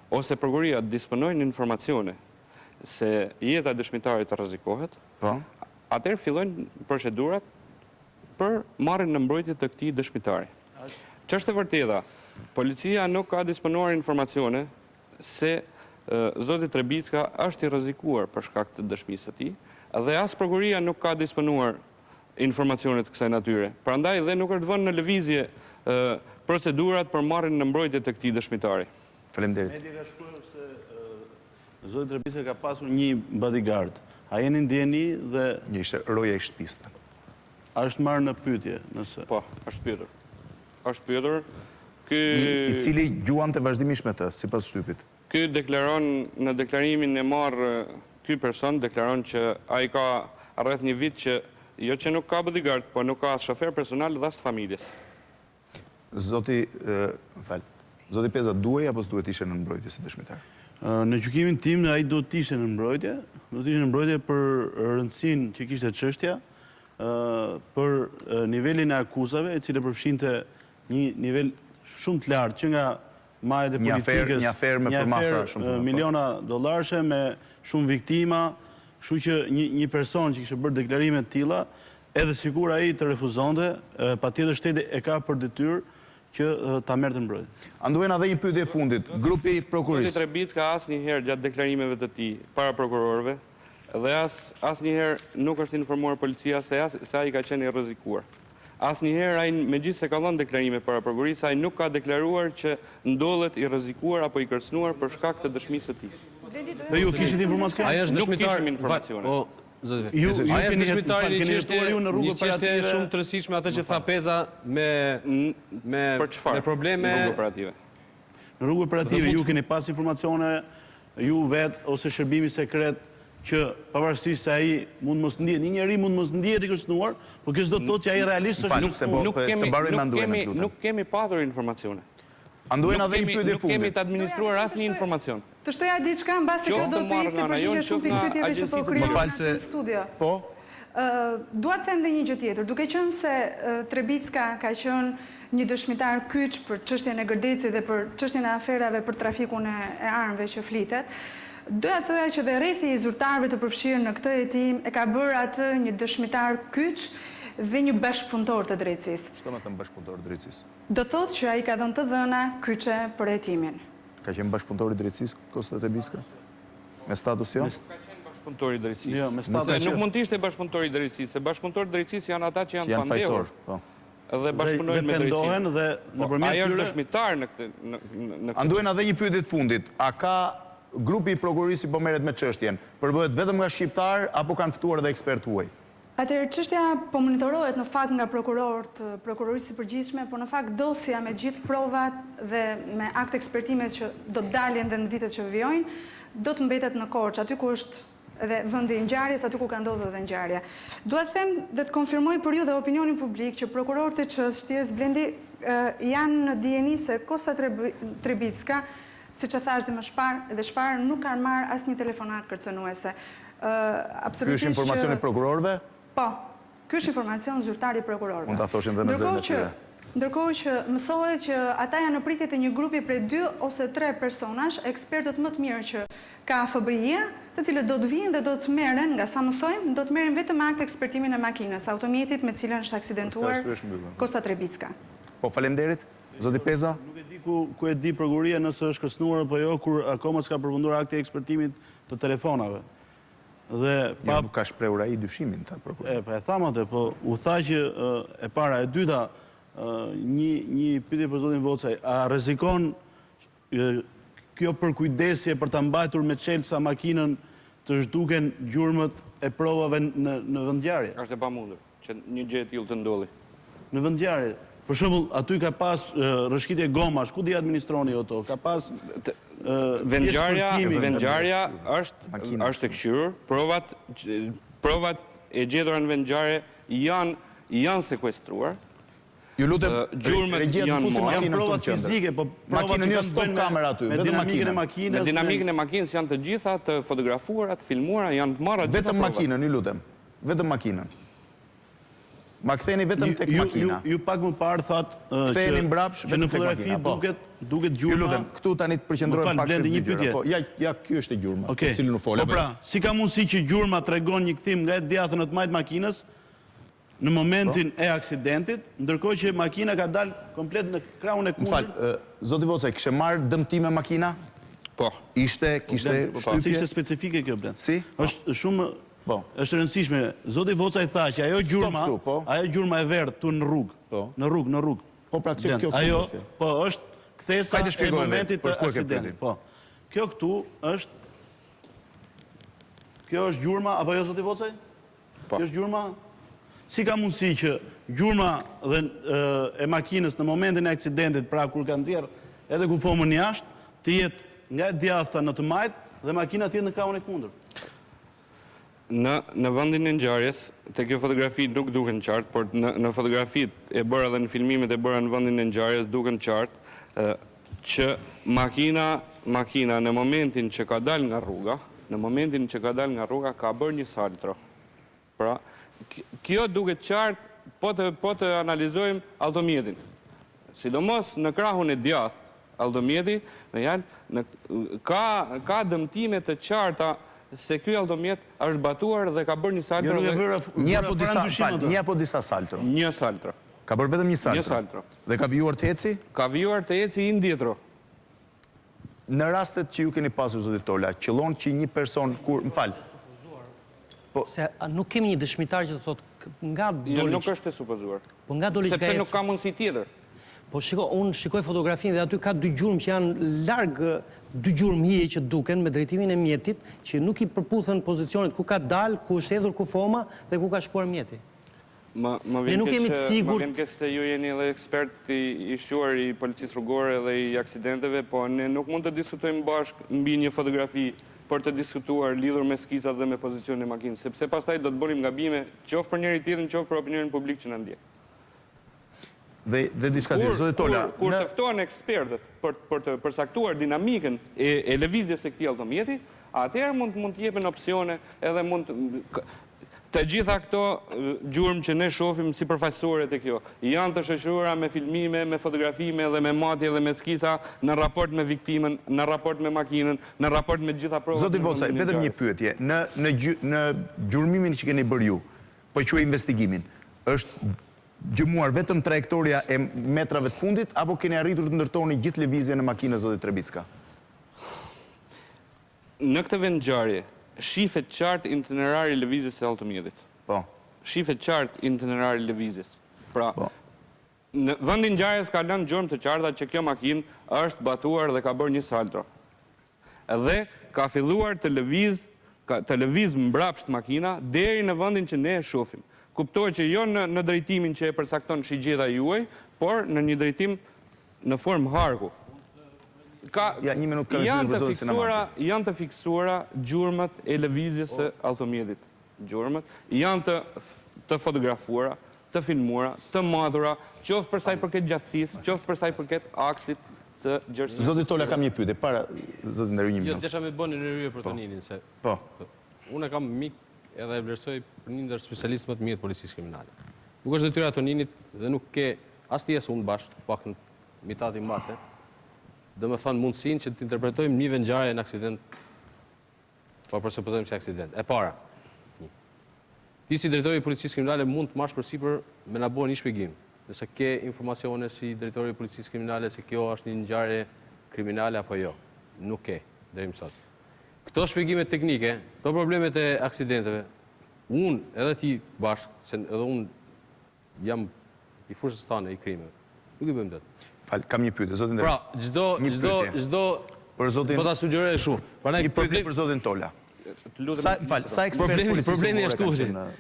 ose prokuroria disponojnë informacione se jeta e dëshmitarit të rrezikohet, atëherë fillojnë procedurat për marrjen në mbrojtje të këtij dëshmitari. Ç'është e vërteta, policia nuk ka disponuar informacione se zoti Trebicka është i rrezikuar për shkak të dëshmisë së tij dhe as prokuroria nuk ka disponuar informacione të kësaj natyre. Prandaj dhe nuk është vënë në lëvizje procedurat për marrjen në mbrojtje të këtij dëshmitari. Faleminderit. Media ka shkruar se zoti Trebicka ka pasur një bodyguard. A jeni ndjeni dhe... Një ishte roja i shtëpisë. A është marrë në pyetje, nëse... Po, është pyetur. Është pyetur. I cili gjuante vazhdimisht me të, sipas shtypit. Ky deklaron në deklarimin e marrë, ky person deklaron që ai ka rreth një vit që jo që nuk ka bodyguard, po nuk ka as shofer personal dhe as familjes. Zoti Peza, duhej apo s'duhet ishte në mbrojtje si dëshmitar? Në gjykimin tim, ai do të ishte në mbrojtje. Do të ishte në mbrojtje për rëndësinë që kishte çështja, për nivelin e akuzave, e cila përfshinte një nivel shumë të lartë që nga majet e politikës, një aferë me përmasa shumë miliona dollarëshe me shumë viktima, Kështu që një person që kishte bërë deklarime të tilla, edhe sikur ai të refuzonte, patjetër shteti e ka për detyrë që ta merrte në mbrojtje. Anduena dhe një pyetje e fundit. Grupi i prokurisë. Zoti Trebicka asnjëherë gjatë deklarimeve të tij para prokurorëve dhe asnjëherë nuk është informuar policia se ai ka qenë i rrezikuar. Asnjëherë ai megjithëse ka dhënë deklarime para prokurisë, ai nuk ka deklaruar që ndodhet i rrezikuar apo i kërcënuar për shkak të dëshmisë së tij. Dhe ju kishit informacion? Ai është Nuk dëshmitar. kishim informacione. Ju Ai është dëshmitar i një çështje në rrugë operative shumë të rëndësishme atë që tha Peza me probleme në rrugë operative. Në rrugë operative ju keni pas informacione ju vet ose shërbimi sekret që pavarësisht se ai mund mos ndihet, një njeri mund mos ndihet i kërcënuar, por kjo s'do të thotë që ai realisht është kërcënuar. Nuk kemi patur informacione. Anduena dhe një pyetje Nuk kemi fundit. të administruar asnjë informacion. Të shtoja diçka mbasi kjo do të jepte përgjigje shumë pikëqyteteve që po krijohen në studio. Po. Dua të them edhe një gjë tjetër. Duke qenë se Trebicka ka qenë një dëshmitar kyç për çështjen e Gërdecit dhe për çështjen e aferave për trafikun e armëve që flitet, doja të thoja që dhe rrethi i zyrtarëve të përfshirë në këtë hetim e ka bërë atë një dëshmitar kyç dhe një bashkëpunëtor të drejtësisë. Çfarë më thën bashkëpunëtor të drejtësisë? Do thotë që ai ka dhënë të dhëna kyçe për hetimin. Ka qenë bashkëpunëtor i drejtësisë Kosta Trebicka? Me status jo? Ka qenë bashkëpunëtor i drejtësisë. Jo, me status Nuk mund të ishte bashkëpunëtor i drejtësisë, se bashkëpunëtor i drejtësisë janë ata që janë pandehur. Dhe bashkëpunojnë me drejtësinë. Dhe nëpërmjet ai është dëshmitar në këtë. Anduena dhe një pyetje të fundit. A ka grupi i prokurisë po merret me çështjen? Përbëhet vetëm nga shqiptar apo kanë ftuar edhe ekspertë huaj? Atëherë çështja po monitorohet në fakt nga prokurorët, prokurorisë së përgjithshme, por në fakt dosja me gjithë provat dhe me akt ekspertimet që do të dalin dhe në ditët që vijojnë, do të mbetet në Korçë, aty ku është edhe vendi i ngjarjes, aty ku ka ndodhur edhe ngjarja. Dua të them dhe të konfirmoj për ju dhe opinionin publik që prokurorët e çështjes Blendi janë në dijeni se Kosta Trebicka, siç e thash dhe më shpar, nuk kanë marrë asnjë telefonat kërcënuese. Ky është informacioni i prokurorëve? Po, ky është informacion zyrtar i prokurorëve. Mund ta thoshin dhe me zërin e tyre. Ndërkohë që mësohet që ata janë në pritje të një grupi prej 2 ose 3 personash, ekspertët më të mirë që ka FBI-ja, të cilët do të vinë dhe do të merren, nga sa mësojmë, do të merren vetëm akt ekspertimin e makinës, automjetit me të cilën është aksidentuar Kosta Trebicka. Po, faleminderit. Zoti Peza. Nuk e di ku e di prokuria nëse është kërcënuar apo jo, kur akoma s'ka përfunduar akti ekspertimit të telefonave. Dhe pa nuk ka shprehur ai dyshimin ta prokurori. Po e tham atë, po u tha që e para, e dyta, një pyetje për zotin Vocaj, a rrezikon kjo përkujdesje për ta mbajtur me çelësa makinën të zhduken gjurmët e provave në vendngjarje? Është e pamundur që një gjë e tillë të ndodhi. Në vendngjarje. Për shembull, aty ka pas rrëshqitje gomash, ku di administroni ato? Ka pas vendngjarja është e këshirur, provat e gjetura në vendngjarje janë sekuestruar. Ju lutem, gjurmët janë marrë. Janë provat fizike, po makinën jo stop kamera aty, vetëm makinën. Me dinamikën e makinës janë të gjitha të fotografuara, të filmuara, janë të marra gjitha provat. Vetëm makinën, ju lutem. Vetëm makinën. Ma ktheni vetëm tek makina. Ju pak më parë thatë që në fotografi duket gjurma. Ju lutem, këtu tani të përqendrohem pak te gjurma. Po, ja ky është e gjurma, e cilën u folëm. Po pra, si ka mundësi që gjurma tregon një kthim nga e djathtë në të majt makinës në momentin e aksidentit, ndërkohë që makina ka dalë komplet në krahun e kundërt? M'fal, zoti Vocaj, kishte marrë dëmtime makina? Po. Kishte shtypje? Ishte specifike kjo blen. Si? Është shumë është rëndësishme. Zoti Vocaj tha që ajo gjurma e verdhë tu në rrugë. Në rrugë. Po pra kjo. Ajo, po është kthesa e momentit të aksidentit. Po. Kjo këtu është gjurma apo jo zoti Vocaj? Kjo është gjurma. Si ka mundësi që gjurma e makinës në momentin e aksidentit, pra kur kanë tjerë edhe ku fomën jashtë, të jetë nga e djathta në të majt dhe makina të jetë në krahun e kundërt? Në vendin e ngjarjes, te kjo fotografi nuk duken qartë, por në fotografitë e bëra dhe në filmimet e bëra në vendin e ngjarjes duken qartë që makina në momentin që ka dalë nga rruga, ka bërë një saltro. Pra, kjo duket qartë po të analizojmë automjetin. Sidomos në krahun e djathtë automjeti, ka dëmtime të qarta se ky automjet është batuar dhe ka bërë një saltro. Një apo disa saltro? Një saltro. Ka bërë vetëm një Një saltro? saltro. Dhe ka vijuar të eci? Ka vijuar të eci i ndjetro. Në rastet që ju keni pasur, zotit Tola, qëllon që një person kur... Më falë. Se nuk kemi një dëshmitar që të thotë nga doli... Jo, nuk është e supozuar. Po nga doli që ka... Sepse nuk ka mundësi tjetër. Po unë shikoj fotografinë dhe aty ka dy gjurmë që janë largë, dy gjurmë hije që duken me drejtimin e mjetit, që nuk i përputhen pozicionit ku ka dalë, ku është hedhur kufoma dhe ku ka shkuar mjeti. Më vjen keq se ju jeni edhe ekspert i shquar i policisë rrugore dhe i aksidenteve, po ne nuk mund të diskutojmë bashkë mbi një fotografi për të diskutuar lidhur me skizat dhe me pozicionin e makinës, sepse pastaj do të bënim gabime qoftë për njëri tjetrin, qoftë për opinionin publik që na ndjek. Dhe diçka tjetër, zotit Tola. Kur të ftohen ekspertët për të përcaktuar dinamikën e lëvizjes së këtij automjeti, atëherë mund të jepen opsione edhe mund të gjitha këto gjurmë që ne shohim si përfaqësore të kjo, janë të shoqëruara me filmime, me fotografime dhe me matje dhe me skisa në raport me viktimën, në raport me makinën, në raport me gjitha provat. Zoti Vocaj, vetëm një pyetje. Në gjurmimin që keni bërë ju, po quaj investigimin, është gjëmuar vetëm trajektoria e metrave të fundit, apo keni arritur të ndërtoni gjithë lëvizjen e makinës, zoti Trebicka? Në këtë vendngjarje, shifet qartë itinerari lëvizjes e automjetit. Po. Shifet qartë itinerari lëvizjes. Pra, në vendin ngjarjes ka lënë gjurmë të qarta që kjo makinë është batuar dhe ka bërë një saltro. Dhe ka filluar të lëviz mbrapsht makina deri në vendin që ne e shohim. Kuptohet që jo në drejtimin që e përcakton shigjeta juaj, por në një drejtim në formë harku. Janë të fiksuara gjurmët e lëvizjes së automjetit. Gjurmët janë të fotografuara, të filmuara, të madhura, qoftë për sa i përket gjatësisë, qoftë për sa i përket aksit të gjerësisë. Zoti Tola, kam një pyetje para zotit Ndërry një minutë. Jo, desha me bënë në rrye për Toninin se. Po. Unë kam mik edhe e vlerësoj për një ndër specialistë më të mirë të policisë kriminale. Nuk është detyra e Toninit dhe nuk ke as ti as unë bashkë, paktën mitati mbase. Dhe me thonë mundësin që të interpretojmë një vendngjarje në aksident, po përsupozojmë si aksident. E para, ti si drejtori i policisë kriminale mund të marrësh përsipër me na bënë një shpjegim, nëse ke informacione si drejtori i policisë kriminale se kjo është një ngjarje kriminale apo jo. Nuk ke, deri më sot. Këto shpjegime teknike, këto problemet e aksidenteve, unë edhe ti bashkë, se edhe unë jam i fushës tane i krimeve, nuk i bëjmë dot. Falë, kam një pyetje, zotin Ndërry. Pra, gjdo, po ta sugjeroj shumë. Një pyetje për zotin Tola. Sa ekspert policisë rrugore ka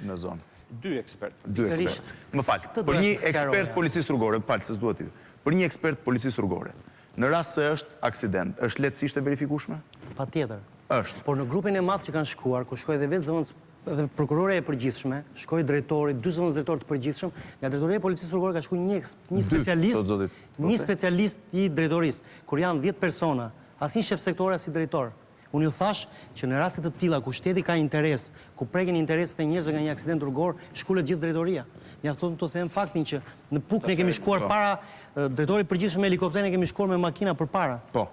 në zonë? 2 ekspert. 2 ekspert. Më falë, për një ekspert policisë rrugore, më falë, se s'duhet ty. Për një ekspert policisë rrugore, në rast se është aksident, është lehtësisht e verifikueshme? Patjetër. Është. Por në grupin e madh që kanë shkuar, ku shkoi edhe vetë zëvendës dhe prokurore e përgjithshme, shkoi drejtori, 2 zëvendës drejtor të përgjithshëm, nga drejtoria e policisë rrugore ka shkuar një specialist i drejtorisë, kur janë 10 persona, asnjë shef sektore as i drejtor. Unë ju thash që në raste të tilla ku shteti ka interes, ku preken interesat e njerëzve nga një aksident rrugor, shkulet gjithë drejtoria. Mjafton të them faktin që në Puk ne kemi shkuar para drejtori i përgjithshëm me helikopterin, kemi shkuar me makina përpara. Po.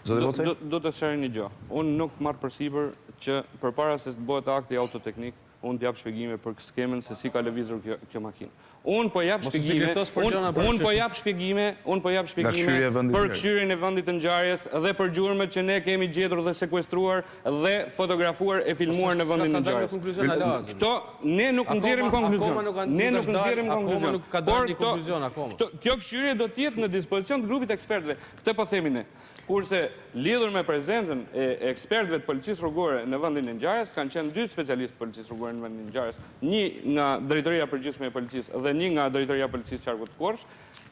Do të sqaroj një gjë. Unë nuk marr përsipër që përpara se të bëhet akti autoteknik, unë t'jap shpjegime për skemën se si ka lëvizur kjo makinë. Unë po jap shpjegime për këshyrjen e vendit të ngjarjes dhe për gjurmët që ne kemi gjetur dhe sekuestruar dhe fotografuar e filmuar në vendin e ngjarjes. Këto ne nuk nxjerrim konkluzion. Kjo këshyrje do të jetë në dispozicion të grupit ekspertëve. Këtë po themi ne. Kurse lidhur me prezentën e ekspertëve të policisë rrugore në vendin e ngjarjes, kanë qenë 2 specialistë policisë rrugore në vendin e ngjarjes, një nga drejtoria e përgjithshme e policisë dhe një nga drejtoria e policisë Qarku të Korrsh.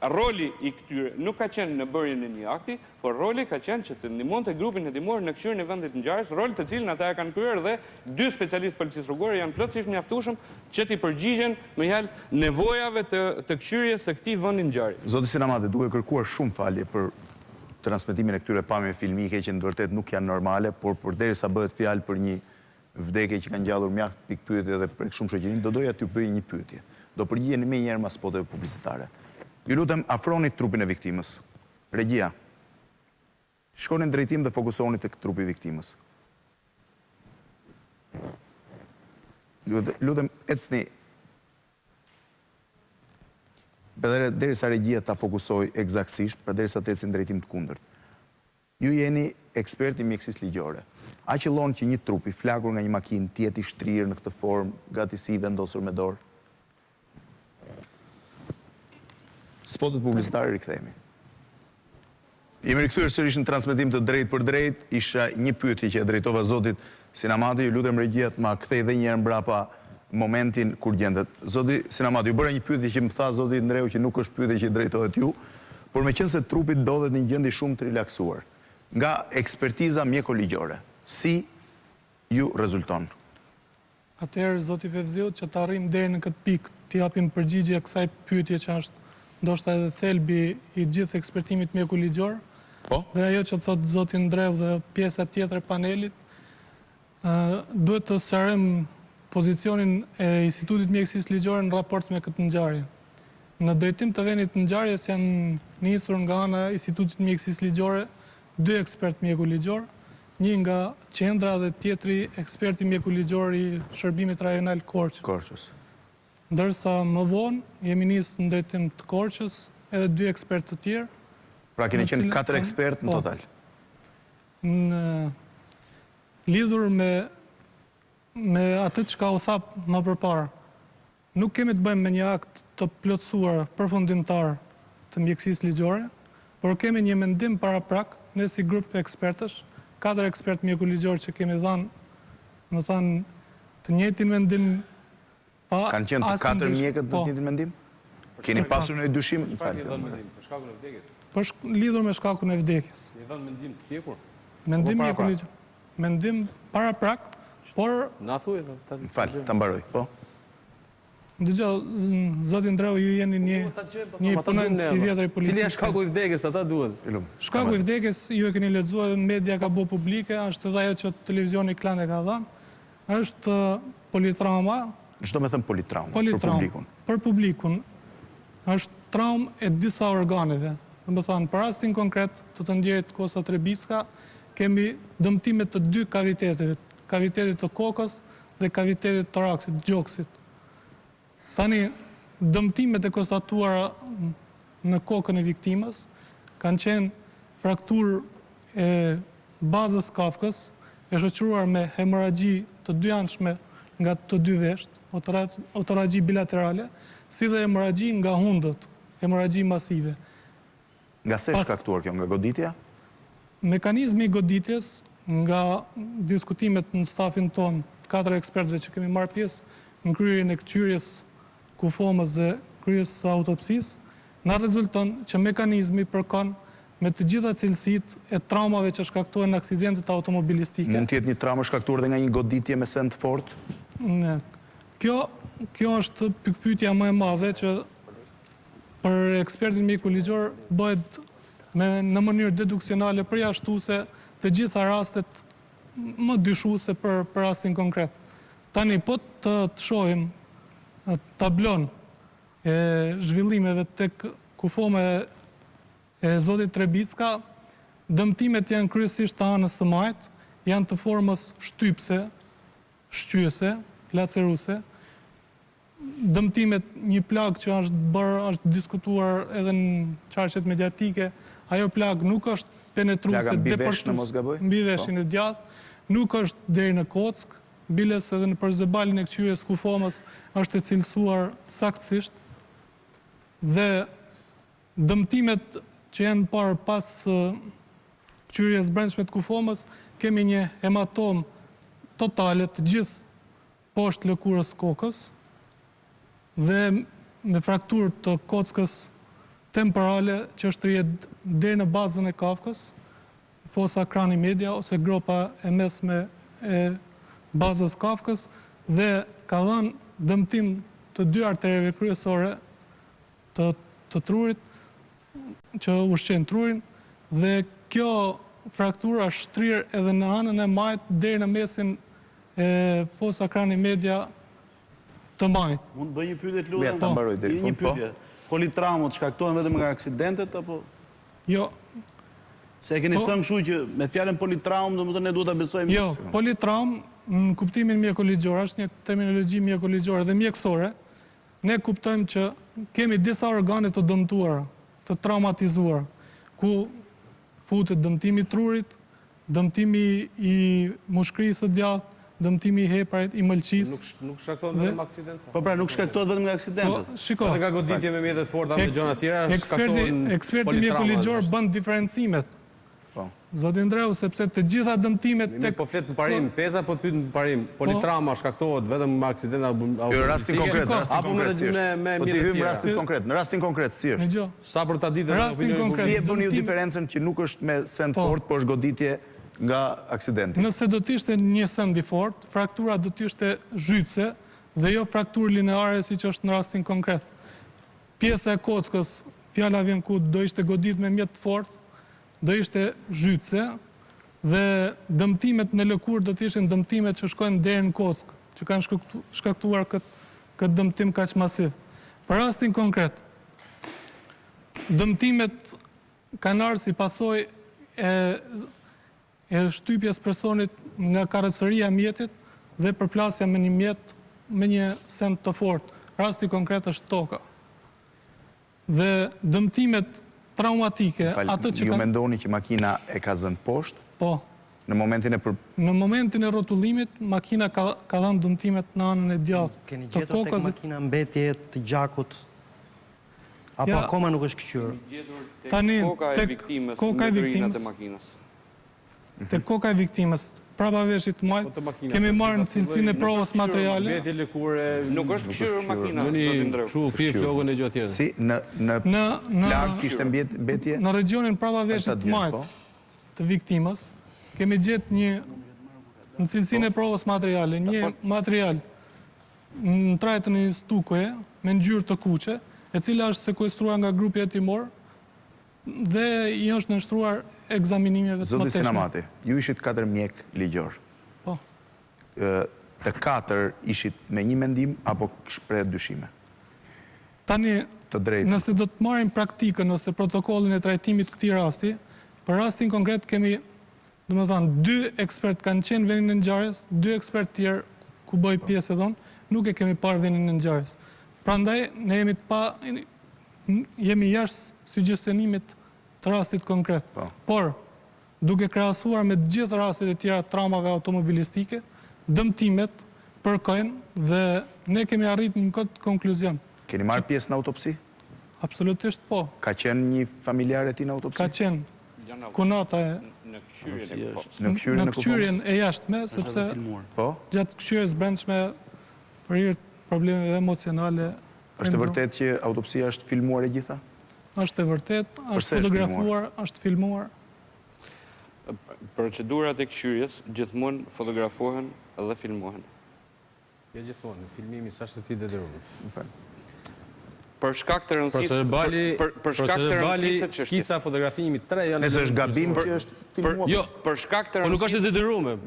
Roli i këtyre nuk ka qenë në bërjen e një akti, por roli ka qenë që të ndihmonte grupin hetimor në këshyrjen e vendit të ngjarjes, rol të cilin ata e kanë kryer dhe 2 specialistë policisë rrugore janë plotësisht mjaftueshëm që t'i përgjigjen me fjalë nevojave të këshyrjes së këtij vendi ngjarje. Zoti Sinamati, duke kërkuar shumë falje për transmetimin e këtyre pamjeve filmike që në të vërtetë nuk janë normale, por përderisa bëhet fjalë për një vdekje që ka ngjallur mjaft pikpyetje dhe prek shumë shoqërinë, do doja t'ju bëj një pyetje. Do përgjigjeni më një herë mas spoteve publicitare. Ju lutem, afroni trupin e viktimës. Regjia. Shkoni në drejtim dhe fokusoni tek trupi i viktimës. Lutem, ecni. Deri sa regjia ta fokusoj eksaktësisht, deri sa të ecin drejtim të kundërt. Ju jeni ekspert i mjekësisë ligjore. A qëllon që një trup i flakur nga një makinë të jetë i shtrirë në këtë formë, gati si vendosur me dorë? Spotet publicitare rikthehemi. Jemi rikthyer sërish në transmetim të drejt për drejt, isha një pyetje që e drejtova zotit Sinamati, ju lutem regjia të ma kthej edhe një herë mbrapa momentin kur gjendet. Zoti Sinamati, ju bëra një pyetje që më tha zoti Ndreu që nuk është pyetje që drejtohet ju, por meqense trupi ndodhet në një gjendje shumë të relaksuar, nga ekspertiza mjeko-ligjore, si ju rezulton? Atëherë, zoti Vevziu, që të arrim deri në këtë pikë, të japim përgjigje kësaj pyetje që është ndoshta edhe thelbi i gjithë ekspertimit mjeku-ligjor, dhe ajo që thotë zoti Ndreu dhe pjesa tjetër e panelit, duhet të sqarojm pozicionin e Institutit Mjekësisë Ligjore në raport me këtë ngjarje. Në drejtim të vendit të ngjarjes janë nisur nga ana e Institutit Mjekësisë Ligjore 2 ekspert mjeku-ligjor, një nga qendra dhe tjetri eksperti mjeku-ligjor i Shërbimit Rajonal Korçës. Ndërsa më vonë jemi nisë në drejtim të Korçës edhe 2 ekspertë të tjerë. Pra keni qenë 4 ekspertë në total? Në lidhur me atë që ka u thap më përpara. Nuk kemi të bëjmë me një akt të plotësuar përfundimtar të mjekësisë ligjore, por kemi një mendim paraprak, ne si grup ekspertësh, 4 ekspertë mjeku-ligjor që kemi dhënë, më thënë, të njëjtin mendim pa... Kanë qenë të 4 mjekët të njëjtin mendim? Keni pasur në dyshim? Për shkakun e vdekjes? Për lidhur me shkakun e vdekjes. Një dhënë mendim të pjekur? Mendim mjeku-ligjor. Mendim paraprak, por... Na thuaj, falë, ta mbaroj, po. Dëgjoj, zoti Ndreu, ju jeni një punonjës i vjetër i policisë. Cili është shkaku i vdekjes, ata duhet. Shkaku i vdekjes, ju e keni lexuar, media ka bërë publike, është edhe ajo që televizioni Klan e ka dhënë, është politrauma. Çdo me thënë politrauma për publikun. Për publikun është traumë e disa organeve. Domethënë, për rastin konkret të ndjerit Kosta Trebicka, kemi dëmtime të 2 kaviteteve, kavitetit të kokës dhe kavitetit të toraksit, gjoksit. Tani, dëmtimet e konstatuara në kokën e viktimës kanë qenë frakturë e bazës kafkës, e shoqëruar me hemoragji të 2 anshme nga të 2 vesht, otoragji bilaterale, si dhe hemoragji nga hundët, hemoragji masive. Nga se shkaktuar kjo, nga goditja? Mekanizmi i goditjes, nga diskutimet në stafin ton, 4 ekspertëve që kemi marrë pjesë në kryerjen e këqyrjes kufomës dhe kryerjes së autopsisë, na rezulton që mekanizmi përkon me të gjitha cilësitë e traumave që shkaktohen në aksidentet automobilistike. Mund të jetë një traumë shkaktuar dhe nga një goditje me send fort? Kjo është pikpyetja më e madhe që për ekspertin mjeku-ligjor bëhet në mënyrë deduksionale përjashtuese të gjitha rastet më dyshuese për rastin konkret. Tani, po të shohim tablon e zhvillimeve tek kufome e zotit Trebicka, dëmtimet janë kryesisht të anës së majt, janë të formës shtypse, shqyese, laceruse. Dëmtimet, një plagë që është diskutuar edhe në qarqet mediatike, ajo plagë nuk është penetruese mbi veshin e djathtë, nuk është deri në kock, biles edhe në përzëbalin e këqyrjes kufomës është e cilësuar saktësisht, dhe dëmtimet që janë parë pas këqyrjes brendshme të kufomës, kemi një hematom totale të gjithë poshtë lëkurës kokës dhe me frakturë të kockës temporale që është rrjedh deri në bazën e kafkës, fosa krani media ose gropa e mesme e bazës kafkës, dhe ka dhënë dëmtim të 2 artereve kryesore të trurit që ushqen trurin, dhe kjo fraktura është shtrirë edhe në anën e majt deri në mesin e fosa krani media të majt. Mund bëj një pyetje të lutem? Një pyetje. Politraumët shkaktohen vetëm nga aksidentet apo? Jo. Se e keni thënë kështu që me fjalën politraum, domethënë ne duhet ta besojmë. Jo, politraum në kuptimin mjekoligjor, është një terminologji mjekoligjore dhe mjekësore, ne kuptojmë që kemi disa organe të dëmtuara, të traumatizuara, ku futet dëmtimi i trurit, dëmtimi i mushkërisë së djathtë, dëmtimi i heparit, i mëlçisë. Nuk shkakton vetëm aksident. Po pra, nuk shkaktohet vetëm nga aksidentet. Shiko. Edhe nga goditje me mjetet forta me gjëra të tjera, shkakton eksperti mjekoligjor bën diferencimet. Zoti Ndreu, sepse të gjitha dëmtimet po flet në parim, peza po të pyet në parim. Politrauma shkaktohet vetëm me aksidente Në rastin konkret, apo me po ti hym rastin konkret. Në rastin konkret si është? Sa për ta ditë si e bëni ju diferencën që nuk është me send fort, por është goditje nga aksidenti? Nëse do të ishte një send i fort, fraktura do të ishte zhytëse dhe jo frakturë lineare siç është në rastin konkret. Pjesa e kockës, fjala vjen ku do ishte godit me mjet të fortë, do ishte zhytëse dhe dëmtimet në lëkurë do të ishin dëmtimet që shkojnë deri në kockë, që kanë shkaktuar këtë dëmtim kaq masiv. Për rastin konkret, dëmtimet kanë ardhur si pasojë e shtypjes personit nga karroceria e mjetit dhe përplasja me një mjet me një send të fortë. Rasti konkret është toka. Dhe dëmtimet traumatike, ato që ju mendoni që makina e ka zënë poshtë? Po. Në momentin e rrotullimit, makina ka dhënë dëmtimet në anën e djathtë. Keni gjetur tek makina mbetje të gjakut, apo akoma nuk është kthyer? Tani, koka e viktimës, në drinat e makinës. Tek koka e viktimës, prapa veshit majt, kemi marrë në cilësinë e provës materiale. Mbetje lëkurë. Nuk është kthyer makina. Kështu fir flokën e gjatë tjerë. Si në plazh kishte mbetje? Në regionin prapa veshit majt të viktimës, kemi gjetë në cilësinë e provës materiale, një material në trajtën e një stukoje me ngjyrë të kuqe, e cila është sekuestruar nga grupi hetimor dhe i është nënshtruar ekzaminimeve të mëtejshme. Zoti Sinamati, ju ishit 4 mjek ligjor. Po. Të 4 ishit me një mendim apo shpreh dyshime? Tani, të drejtë. Nëse do të marrim praktikën ose protokollin e trajtimit këtij rasti, për rastin konkret kemi, domethënë, 2 ekspertë kanë qenë vendin e ngjarjes, 2 ekspertë tjerë ku bëj pjesë dhon, nuk e kemi parë vendin e ngjarjes. Prandaj ne jemi jashtë sugjestionimit të rastit konkret. Por, duke krahasuar me të gjithë rastet e tjera të traumave automobilistike, dëmtimet përkojnë dhe ne kemi arritur një konkluzion. Keni marrë pjesë në autopsi? Absolutisht po. Ka qenë një familjar e tij në autopsi? Ka qenë. Kunata e në këshyrjen e jashtme, sepse gjatë këshyrjes brendshme për hir problemeve emocionale. Është e vërtet që autopsia është filmuar e gjitha? Është e vërtet, është fotografuar, është filmuar. Procedurat e këshyrjes gjithmonë fotografohen dhe filmohen. Ja gjithmonë, filmimi sa është i detyruar. Për shkak të rëndësisë së çështjes. Skica fotografimi 3 janë. Nëse është gabim që është filmuar. Jo, për shkak të rëndësisë. Po nuk është e detyruar.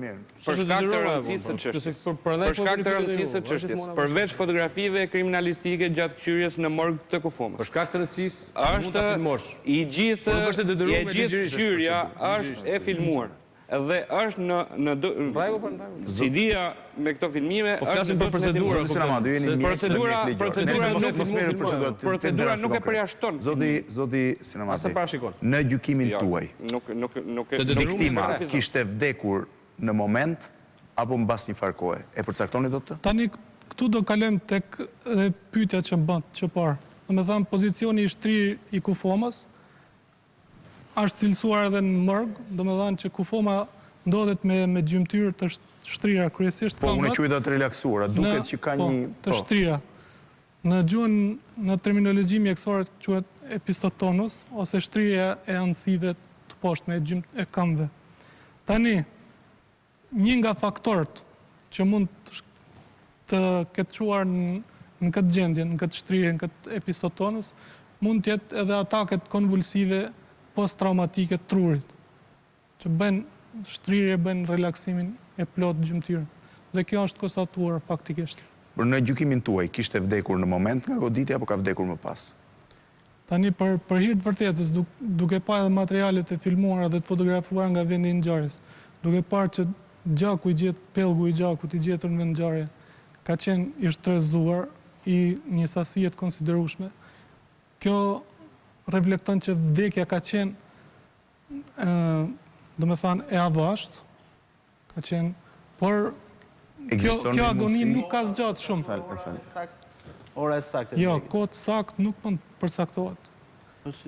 Për shkak të rëndësisë së çështjes. Për shkak të rëndësisë së çështjes. Përveç fotografive kriminalistike gjatë këshyrjes në morg të Kufomës. Për shkak të rëndësisë, është i gjithë këshyrja është e filmuar. Dhe është në sidia me këto filmime është në procedurë. Procedura nuk e përjashton. Zoti Sinamati, në gjykimin tuaj, viktima kishte vdekur në moment apo mbas një farë kohe? E përcaktoni dot? Tani këtu do kalojmë tek pyetja që bën që parë. Domethënë pozicioni i shtrirë i Kufomës është cilësuar edhe në morg, domethënë që Kufoma ndodhet me gjymtyrë të shtrira kryesisht. Po, unë quaj të relaksuara, duket që ka një... Të shtrira. Në gjuhën, në terminologji mjekësore quhet epistotonus, ose shtrirja e anësive të poshtme, e këmbëve. Tani, një nga faktorët që mund të ketë quar në këtë gjendje, në këtë shtrirje, në këtë epistotonus, mund të jetë edhe ataket konvulsive post-traumatike të trurit, që bëjnë shtrirje, bëjnë relaksimin e plot gjymtyrën. Dhe kjo është konstatuar faktikisht. Por në gjykimin tuaj, kishte vdekur në moment nga goditja apo ka vdekur më pas? Tani për hir të vërtetës, duke parë edhe materialet e filmuara dhe të fotografuara nga vendi i ngjarjes, duke parë që gjaku i gjetë, pellgu i gjakut i gjetur në ngjarje, ka qenë i shtrezuar, i një sasi të konsiderueshme. Kjo reflekton që vdekja ka qenë, domethënë e avasht, ka qenë, por kjo agoni nuk ka zgjat shumë. Ora e saktë. Jo, kohë sakt nuk mund përcaktohet.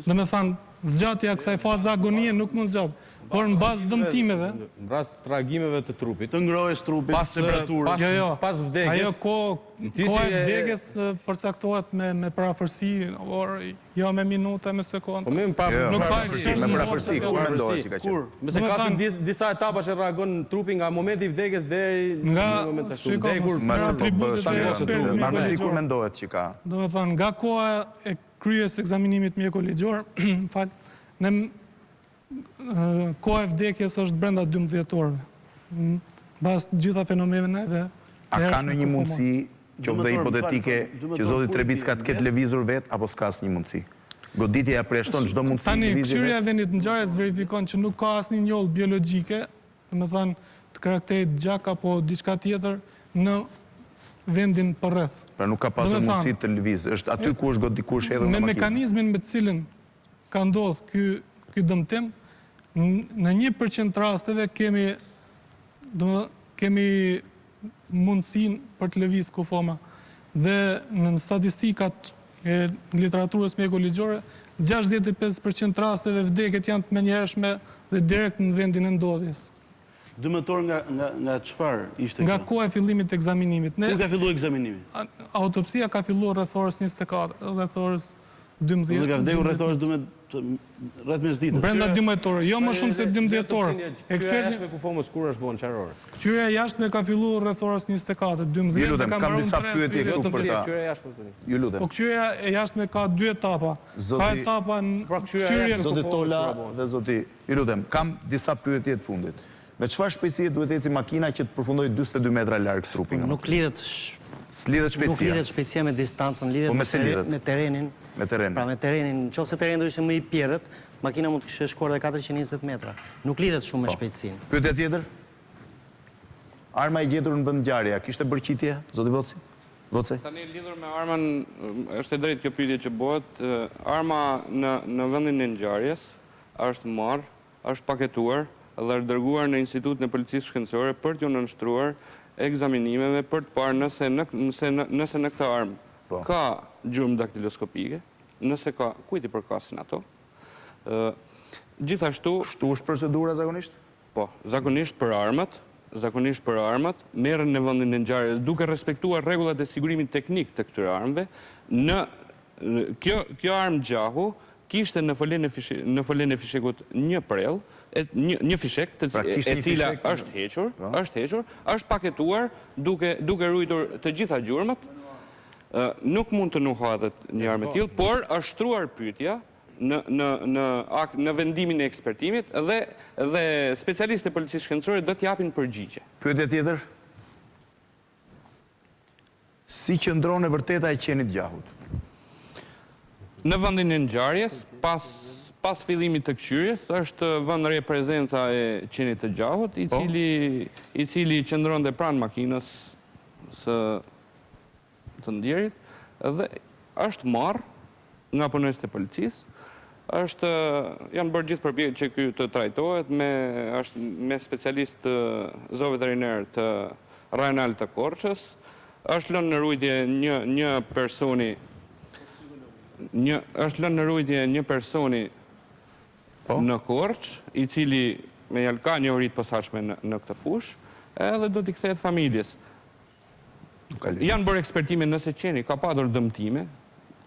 Domethënë, zgjatja e kësaj faze agonie nuk mund zgjat. Por në bazë dëmtimeve, Në rast tragimeve të trupit, Të ngrohes trupit, temperaturës. pas vdekjes, ajo koha e vdekjes përcaktohet me parafërsi, or jo me minuta, me sekondë. Po me Nuk ka Me parafërsi, kur mendohet që ka qenë? Me se ka disa etapa që reagon trupi nga momenti i vdekjes deri në moment të ashtu. Parafërsi, kur mendohet që ka? Do me thënë, nga koha e kryes ekzaminimit mjekoligjor, koha e vdekjes është brenda 12 orëve. Bas gjitha fenomeneve. A ka në një mundësi, qoftë hipotetike, që zoti Trebicka të ketë lëvizur vetë, apo s'ka asnjë mundësi? Goditja ja përjashton çdo mundësi të lëvizje vetë? Tani, këshirja e vendit ngjarjes verifikon që nuk ka asnjë njollë biologjike, domethënë të karakterit gjak apo diçka tjetër në vendin përreth. Pra nuk ka pasur mundësi të lëvizë. Është aty ku është dikush hedhur në makinë. Me mekanizmin me të cilin ka ndodhur ky dëmtim, në 1% rasteve kemi mundësin për të lëviz kufoma. Dhe në statistikat e literaturës mjekoligjore, 65% rasteve vdekjet janë të menjëhershme dhe direkt në vendin e ndodhjes. Dëmëtor nga çfarë ishte? Nga koha e fillimit të ekzaminimit. Kur ka filluar ekzaminimi? Autopsia ka filluar rreth orës 24, rreth orës 12. Dhe ka vdekur rreth orës rreth mesditës. Brenda 12 orë, jo më shumë se 12 orë. Kthyeja jashtë me kufomës kur është bën çfarë ore? Kthyeja jashtë ka filluar rreth orës 24, 12. Ju lutem, kam disa pyetje këtu për ta. Ju lutem. Po kthyeja e jashtë ka 2 etapa. Ka etapa në kthyrjen. Zoti Tola dhe zoti, ju lutem, kam disa pyetje të fundit. Me çfarë shpejtësie duhet eci makina që të përfundojë 42 metra larg trupi? Nuk lidhet shpejtësia. Nuk lidhet shpejtësia me distancën, lidhet me terenin. Me terenin. Pra me terenin, nëse tereni do ishte më i pjerrët, makina mund të kishte shkuar edhe 420 metra. Nuk lidhet shumë me shpejtësinë. Pyetja tjetër? Arma e gjetur në vend ngjarje, kishte bërqitje, zoti Voci? Voci? Tani lidhur me armën, është e drejtë kjo pyetje që bëhet. Arma në vendin e ngjarjes është marrë, është paketuar dhe është dërguar në Institutin e Policisë Shkencore për t'ju nënshtruar ekzaminimeve për të parë nëse në këtë armë ka gjurmë daktiloskopike, nëse ka, kujt i përkasin ato. Gjithashtu... Shtu është procedura zakonisht? Po, zakonisht për armët, merren në vendin e ngjarjes duke respektuar rregullat e sigurimit teknik të këtyre armëve. Kjo armë gjahu kishte në folen e fishekut një prell, një fishek e cila është hequr, është paketuar duke ruajtur të gjitha gjurmët. Nuk mund të nuhatet një armë e tillë, por është shtruar pyetja në vendimin e ekspertimit dhe specialistët e policisë shkencore do t'japin përgjigje. Pyetja tjetër? Si qëndron e vërteta e qenit gjahut? Në vendin e ngjarjes, pas fillimit të këqyrjes, është vënë re prezenca e qenit të gjahut, i cili qëndronte pranë makinës së të ndjerit, dhe është marrë nga punonjësit e policisë, janë bërë gjithë përpjekje që ky të trajtohet me specialist zoo veteriner të Rajnal të Korçës, është lënë në ruajtje një personi në Korçë, i cili me ka njohuri të posaçme në këtë fushë, edhe do t'i kthehet familjes. Janë bërë ekspertime nëse qeni ka padur dëmtime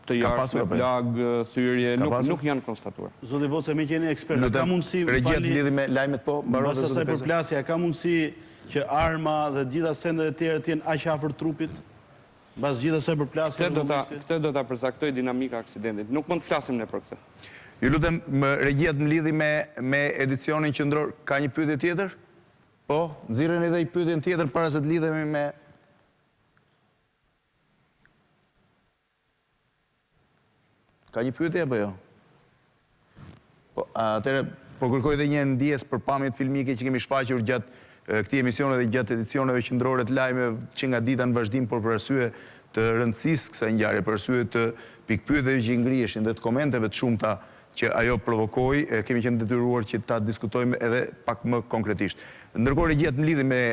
të jashtme, plagë, thyrje, nuk janë konstatuar. Zoti Voce, me qeni ekspert, ka mundësi... Regjia të lidhi me lajmet po, mbas asaj përplasja, ka mundësi që arma dhe gjitha sendet e tjera t'jenë aq afër trupit? Mbas gjitha asaj përplasja... Këtë do ta përcaktoj dinamika aksidentit. Nuk mund të flasim ne për këtë. Ju lutem, regjia të lidhi me edicionin qendror, ka një pyetje tjetër? Po, nxirreni edhe një pyetje tjetër para se të lidhemi me... Ka një pyetje apo jo? Po, atëherë, po kërkoj edhe një ndjes për pamjet filmike që kemi shfaqur gjatë këtij emisione dhe gjatë edicioneve qendrore të lajmeve që nga dita në vazhdim, por për arsye të rëndësisë kësaj ngjarje, për arsye të pikpyetjeve që ngriheshin dhe të komenteve të shumta që ajo provokoi, kemi qenë detyruar që ta diskutojmë edhe pak më konkretisht. Ndërkohë Regjia në lidhje me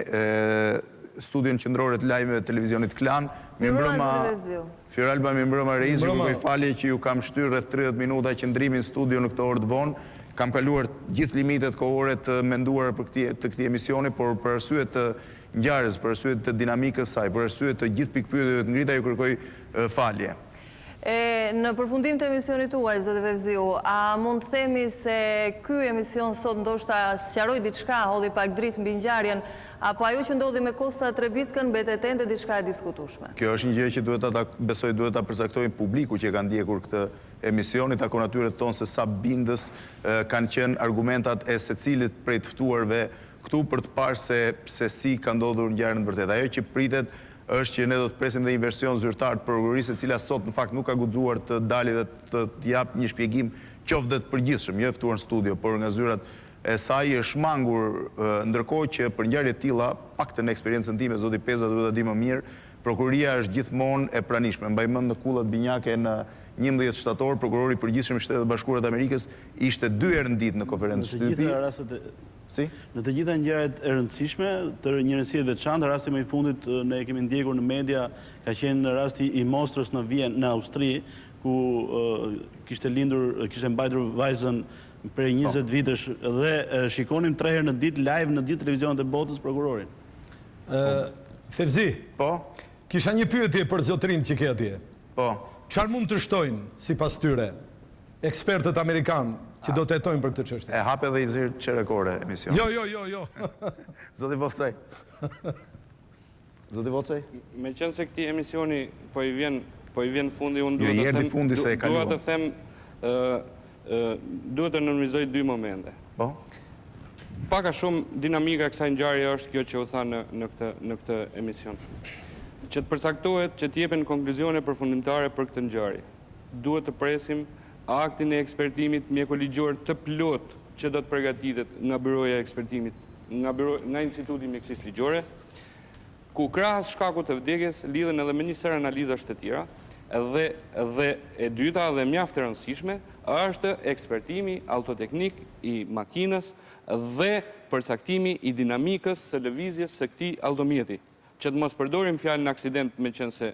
studion qendrore të lajmeve të televizionit Klan, Fioralba Mirëmbrëma Reizi, ju kërkoj falje që ju kam shtyr rreth 30 minuta qëndrimi në studio në këtë orë të vonë. Kam kaluar gjithë limitet kohore të menduara për këtij emisioni, por për arsye të ngjarjes, për arsye të dinamikës saj, për arsye të gjithë pikpyetjeve të ngrita, ju kërkoj falje. Në përfundim të emisionit tuaj, zotë Vevziu, a mund të themi se ky emision sot ndoshta sqaroi diçka, hodhi pak dritë mbi ngjarjen, apo ajo që ndodhi me Kosta Trebickën mbetet ende diçka e diskutueshme? Kjo është një gjë që duhet ta përcaktojnë publiku që ka ndjekur këtë emision, ta kon atyre të thonë se sa bindës kanë qenë argumentat e secilit prej të ftuarve këtu për të parë se si ka ndodhur ngjarja në vërtetë. Ajo që pritet është që ne do të presim dhe një version zyrtar të prokurorisë, e cila sot në fakt nuk ka guxuar të dalë dhe të jap një shpjegim qoftë dhe të përgjithshëm, jo e ftuar në studio, por nga zyrat e saj është shmangur, ndërkohë që për ngjarje të tilla, paktën në eksperiencën time, zoti Peza duhet ta di më mirë, prokuroria është gjithmonë e pranishme. Mbaj mend në kullat binjake në 11 shtator, prokurori i përgjithshëm i Shtetit Bashkuar të Amerikës ishte 2 herë në ditë në konferencë shtypi. Në të gjitha ngjarjet e rëndësishme, të një rëndësie të veçantë, rasti më i fundit ne kemi ndjekur në media, ka qenë rasti i mostrës në Vjenë, në Austri, ku kishte mbajtur vajzën prej 20 vitesh dhe shikonim 3 herë në ditë live në gjithë televizionet e botës prokurorin. Fevzi, kisha një pyetje për zotrin që ke atje. Çfarë mund të shtojnë sipas tyre ekspertët amerikanë që do të jetojnë për këtë çështje? E hap edhe i zirë çerekore emision. Jo. Zoti Vocaj. Zoti Vocaj? Me qenë se këtij emisioni po i vjen fundi, unë duhet të them duhet të nënvizoj 2 momente. Paka shumë dinamika e kësaj ngjarje është kjo që u tha në këtë emision. Që të përcaktohet, që të jepen konkluzione përfundimtare për këtë ngjarje. Duhet të presim aktin e ekspertimit mjekoligjor të plot që do të përgatitet nga Byroja e Ekspertimit, nga Instituti Mjekësisë Ligjore, ku krahas shkakut të vdekjes lidhen edhe me një sër analizash të tjera, dhe e dyta dhe mjaft e rëndësishme është ekspertimi autoteknik i makinës dhe përcaktimi i dinamikës së lëvizjes së këtij automjeti. Që të mos përdorim fjalën aksident, me qenë se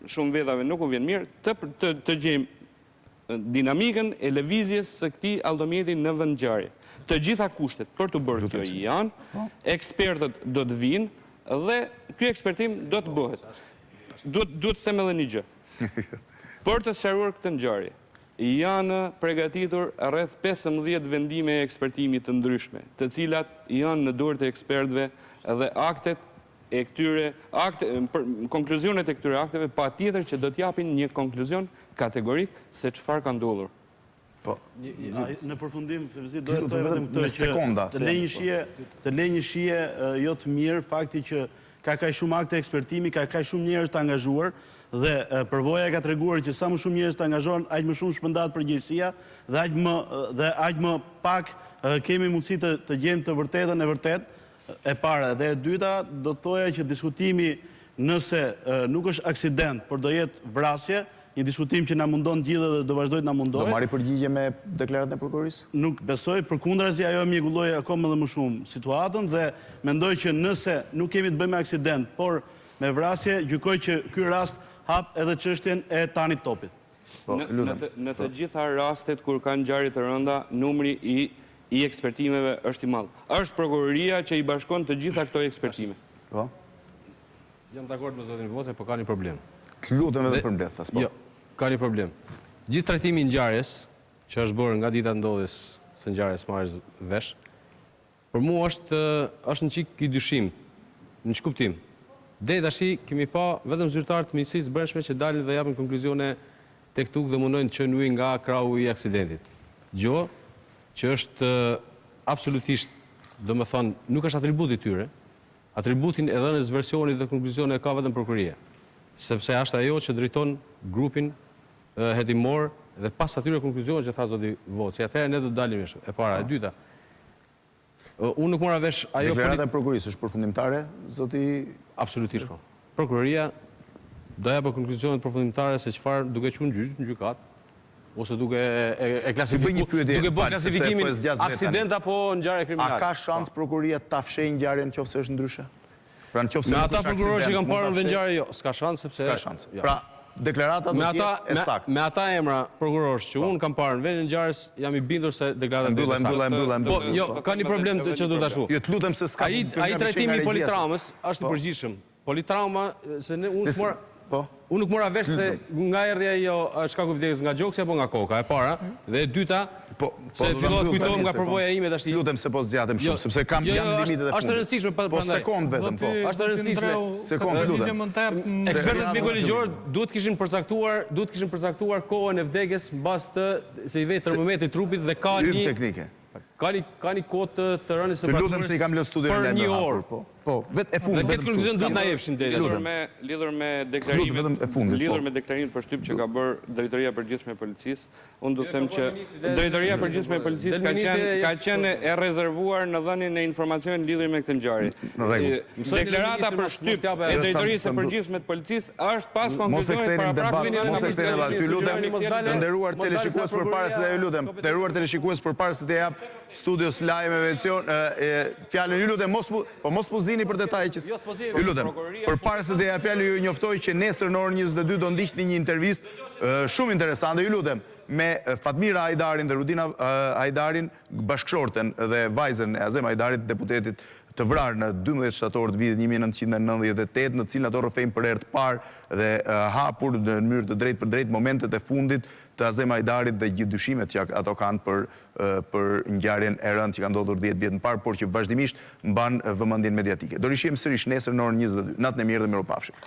shumë vedhave nuk u vjen mirë, të gjejmë dinamikën e lëvizjes së këtij automjeti në vend ngjarje. Të gjitha kushtet për të bërë kjo janë, ekspertët do të vinë dhe ky ekspertim do të bëhet. Duhet të them edhe një gjë. Për të sqaruar këtë ngjarje, janë përgatitur rreth 15 vendime e ekspertimit të ndryshme, të cilat janë në dorë të ekspertëve dhe aktet e këtyre konkluzionet e këtyre akteve patjetër që do t'japin një konkluzion kategorik se çfarë ka ndodhur. Në përfundim, Fevzi, do të vetëm këtë që të lejë një shije jo të mirë fakti që ka kaq shumë akte ekspertimi, ka kaq shumë njerëz të angazhuar dhe përvoja ka treguar që sa më shumë njerëz të angazhohen, aq më shumë shpërndahet përgjegjësia dhe aq më pak kemi mundësi të gjejmë të vërtetën e vërtetë. E para dhe e dyta, do të thoja që diskutimi nëse nuk është aksident, por do jetë vrasje, një diskutim që na mundon gjithë dhe do vazhdoj të na mundoj. Do marri përgjigje me deklaratën e prokurorisë? Nuk besoj, përkundrazi ajo mjekulloi akoma edhe më shumë situatën dhe mendoj që nëse nuk kemi të bëjmë me aksident, por me vrasje, gjykoj që ky rast hap edhe çështjen e Tanit Topit. Në të gjitha rastet kur kanë ngjarje të rënda, numri i ekspertimeve është i madh. Është prokuroria që i bashkon të gjitha këto ekspertime. Jam dakord me zotin Vocaj, po ka një problem. Lutem edhe për mbledhës, po. Jo, ka një problem. Gjithë trajtimi i ngjarjes, që është bërë nga dita ndodhjes së ngjarjes marrës vesh, për mua është një çik i dyshim, në ç'kuptim. Deri tash kemi pa vetëm zyrtarë të Ministrisë së Brendshme që dalin dhe japin konkluzione tek tuk dhe mundojnë të çojnë ujë nga krahu i aksidentit. Gjë që është absolutisht, domethënë, nuk është atributi tyre, atributin e dhënës versionit dhe konkluzionit ka vetëm prokuroria, sepse është ajo që drejton grupin hetimor dhe pas atyre konkluzionit që tha zoti Voci. Atëherë ne do të dalim e para. E dyta, Unë nuk mora vesh ajo... Deklarata e prokurisë është përfundimtare, zoti? Absolutisht, po. Prokuroria doja për konkluzionet përfundimtare se çfarë duke qenë në gjykat, ose duke e klasifikimin aksident apo ngjarje kriminale. A ka shans prokuria ta fshejë ngjarjen nëse është ndryshe? Pra nëse me ata prokurorë që kanë parë në ngjarje, jo, s'ka shans sepse s'ka shans. Pra deklarata do të jetë e saktë. Me ata emra prokurorësh që unë kam parë në vendin e ngjarjes, jam i bindur se deklarata do të jetë saktë. Po, jo, ka një problem që do ta shkruaj. Jo, të lutem se s'ka. Ai trajtimi i politramës është i përgjithshëm. Politrauma se unë nuk mora vesh se nga erdhi ajo shkaku i vdekjes nga gjoksi apo nga koka, e para, dhe e dyta se fillohet kujtohem nga përvoja ime tash. Lutem se po zgjatem shumë sepse kam jam limitet e fundit. Është e rëndësishme po sekond vetëm po. Është e rëndësishme. Sekond lutem. Ekspertët mikoligjor duhet kishin përcaktuar kohën e vdekjes mbas të se i vetë termometri i trupit dhe ka një teknike. Ka një kohë të rënies së paturës. Të lutem se i kam lënë studion për një orë. Po, vetë e fundit. Dhe këtë konkluzion duhet na jepshin deri. Lidhur me deklarimin për shtyp që ka bërë Drejtoria e Përgjithshme e Policisë, unë do të them që Drejtoria e Përgjithshme e Policisë ka qenë e rezervuar në dhënien e informacionit lidhur me këtë ngjarje. Deklarata për shtyp e Drejtorisë së Përgjithshme të Policisë është pas konkluzionit paraprapshme në policisë. Të nderuar teleshikues përpara se ju lutem, teleshikues përpara se të jap studios lajmeve fjalën ju lutem mos puzini për detaje që ju lutem. Përpara se të jap fjalën ju njoftoj që nesër në orën 22 do ndiqni një intervistë shumë interesante, ju lutem, me Fatmira Hajdarin dhe Rudina Hajdarin, bashkëshorten dhe vajzën e Azem Hajdarit, deputetit të vrarë në 12 shtator të vitit 1998, në cilën ato rrëfejnë për herë të parë dhe hapur në mënyrë të drejtë për drejtë momentet e fundit të Azem Hajdarit dhe gjithë dyshimet që ato kanë për ngjarjen e rëndë që ka ndodhur 10 vjet më parë, por që vazhdimisht mban vëmendjen mediatike. Do rishim sërish nesër në orën 22. Natën e mirë dhe mirupafshim.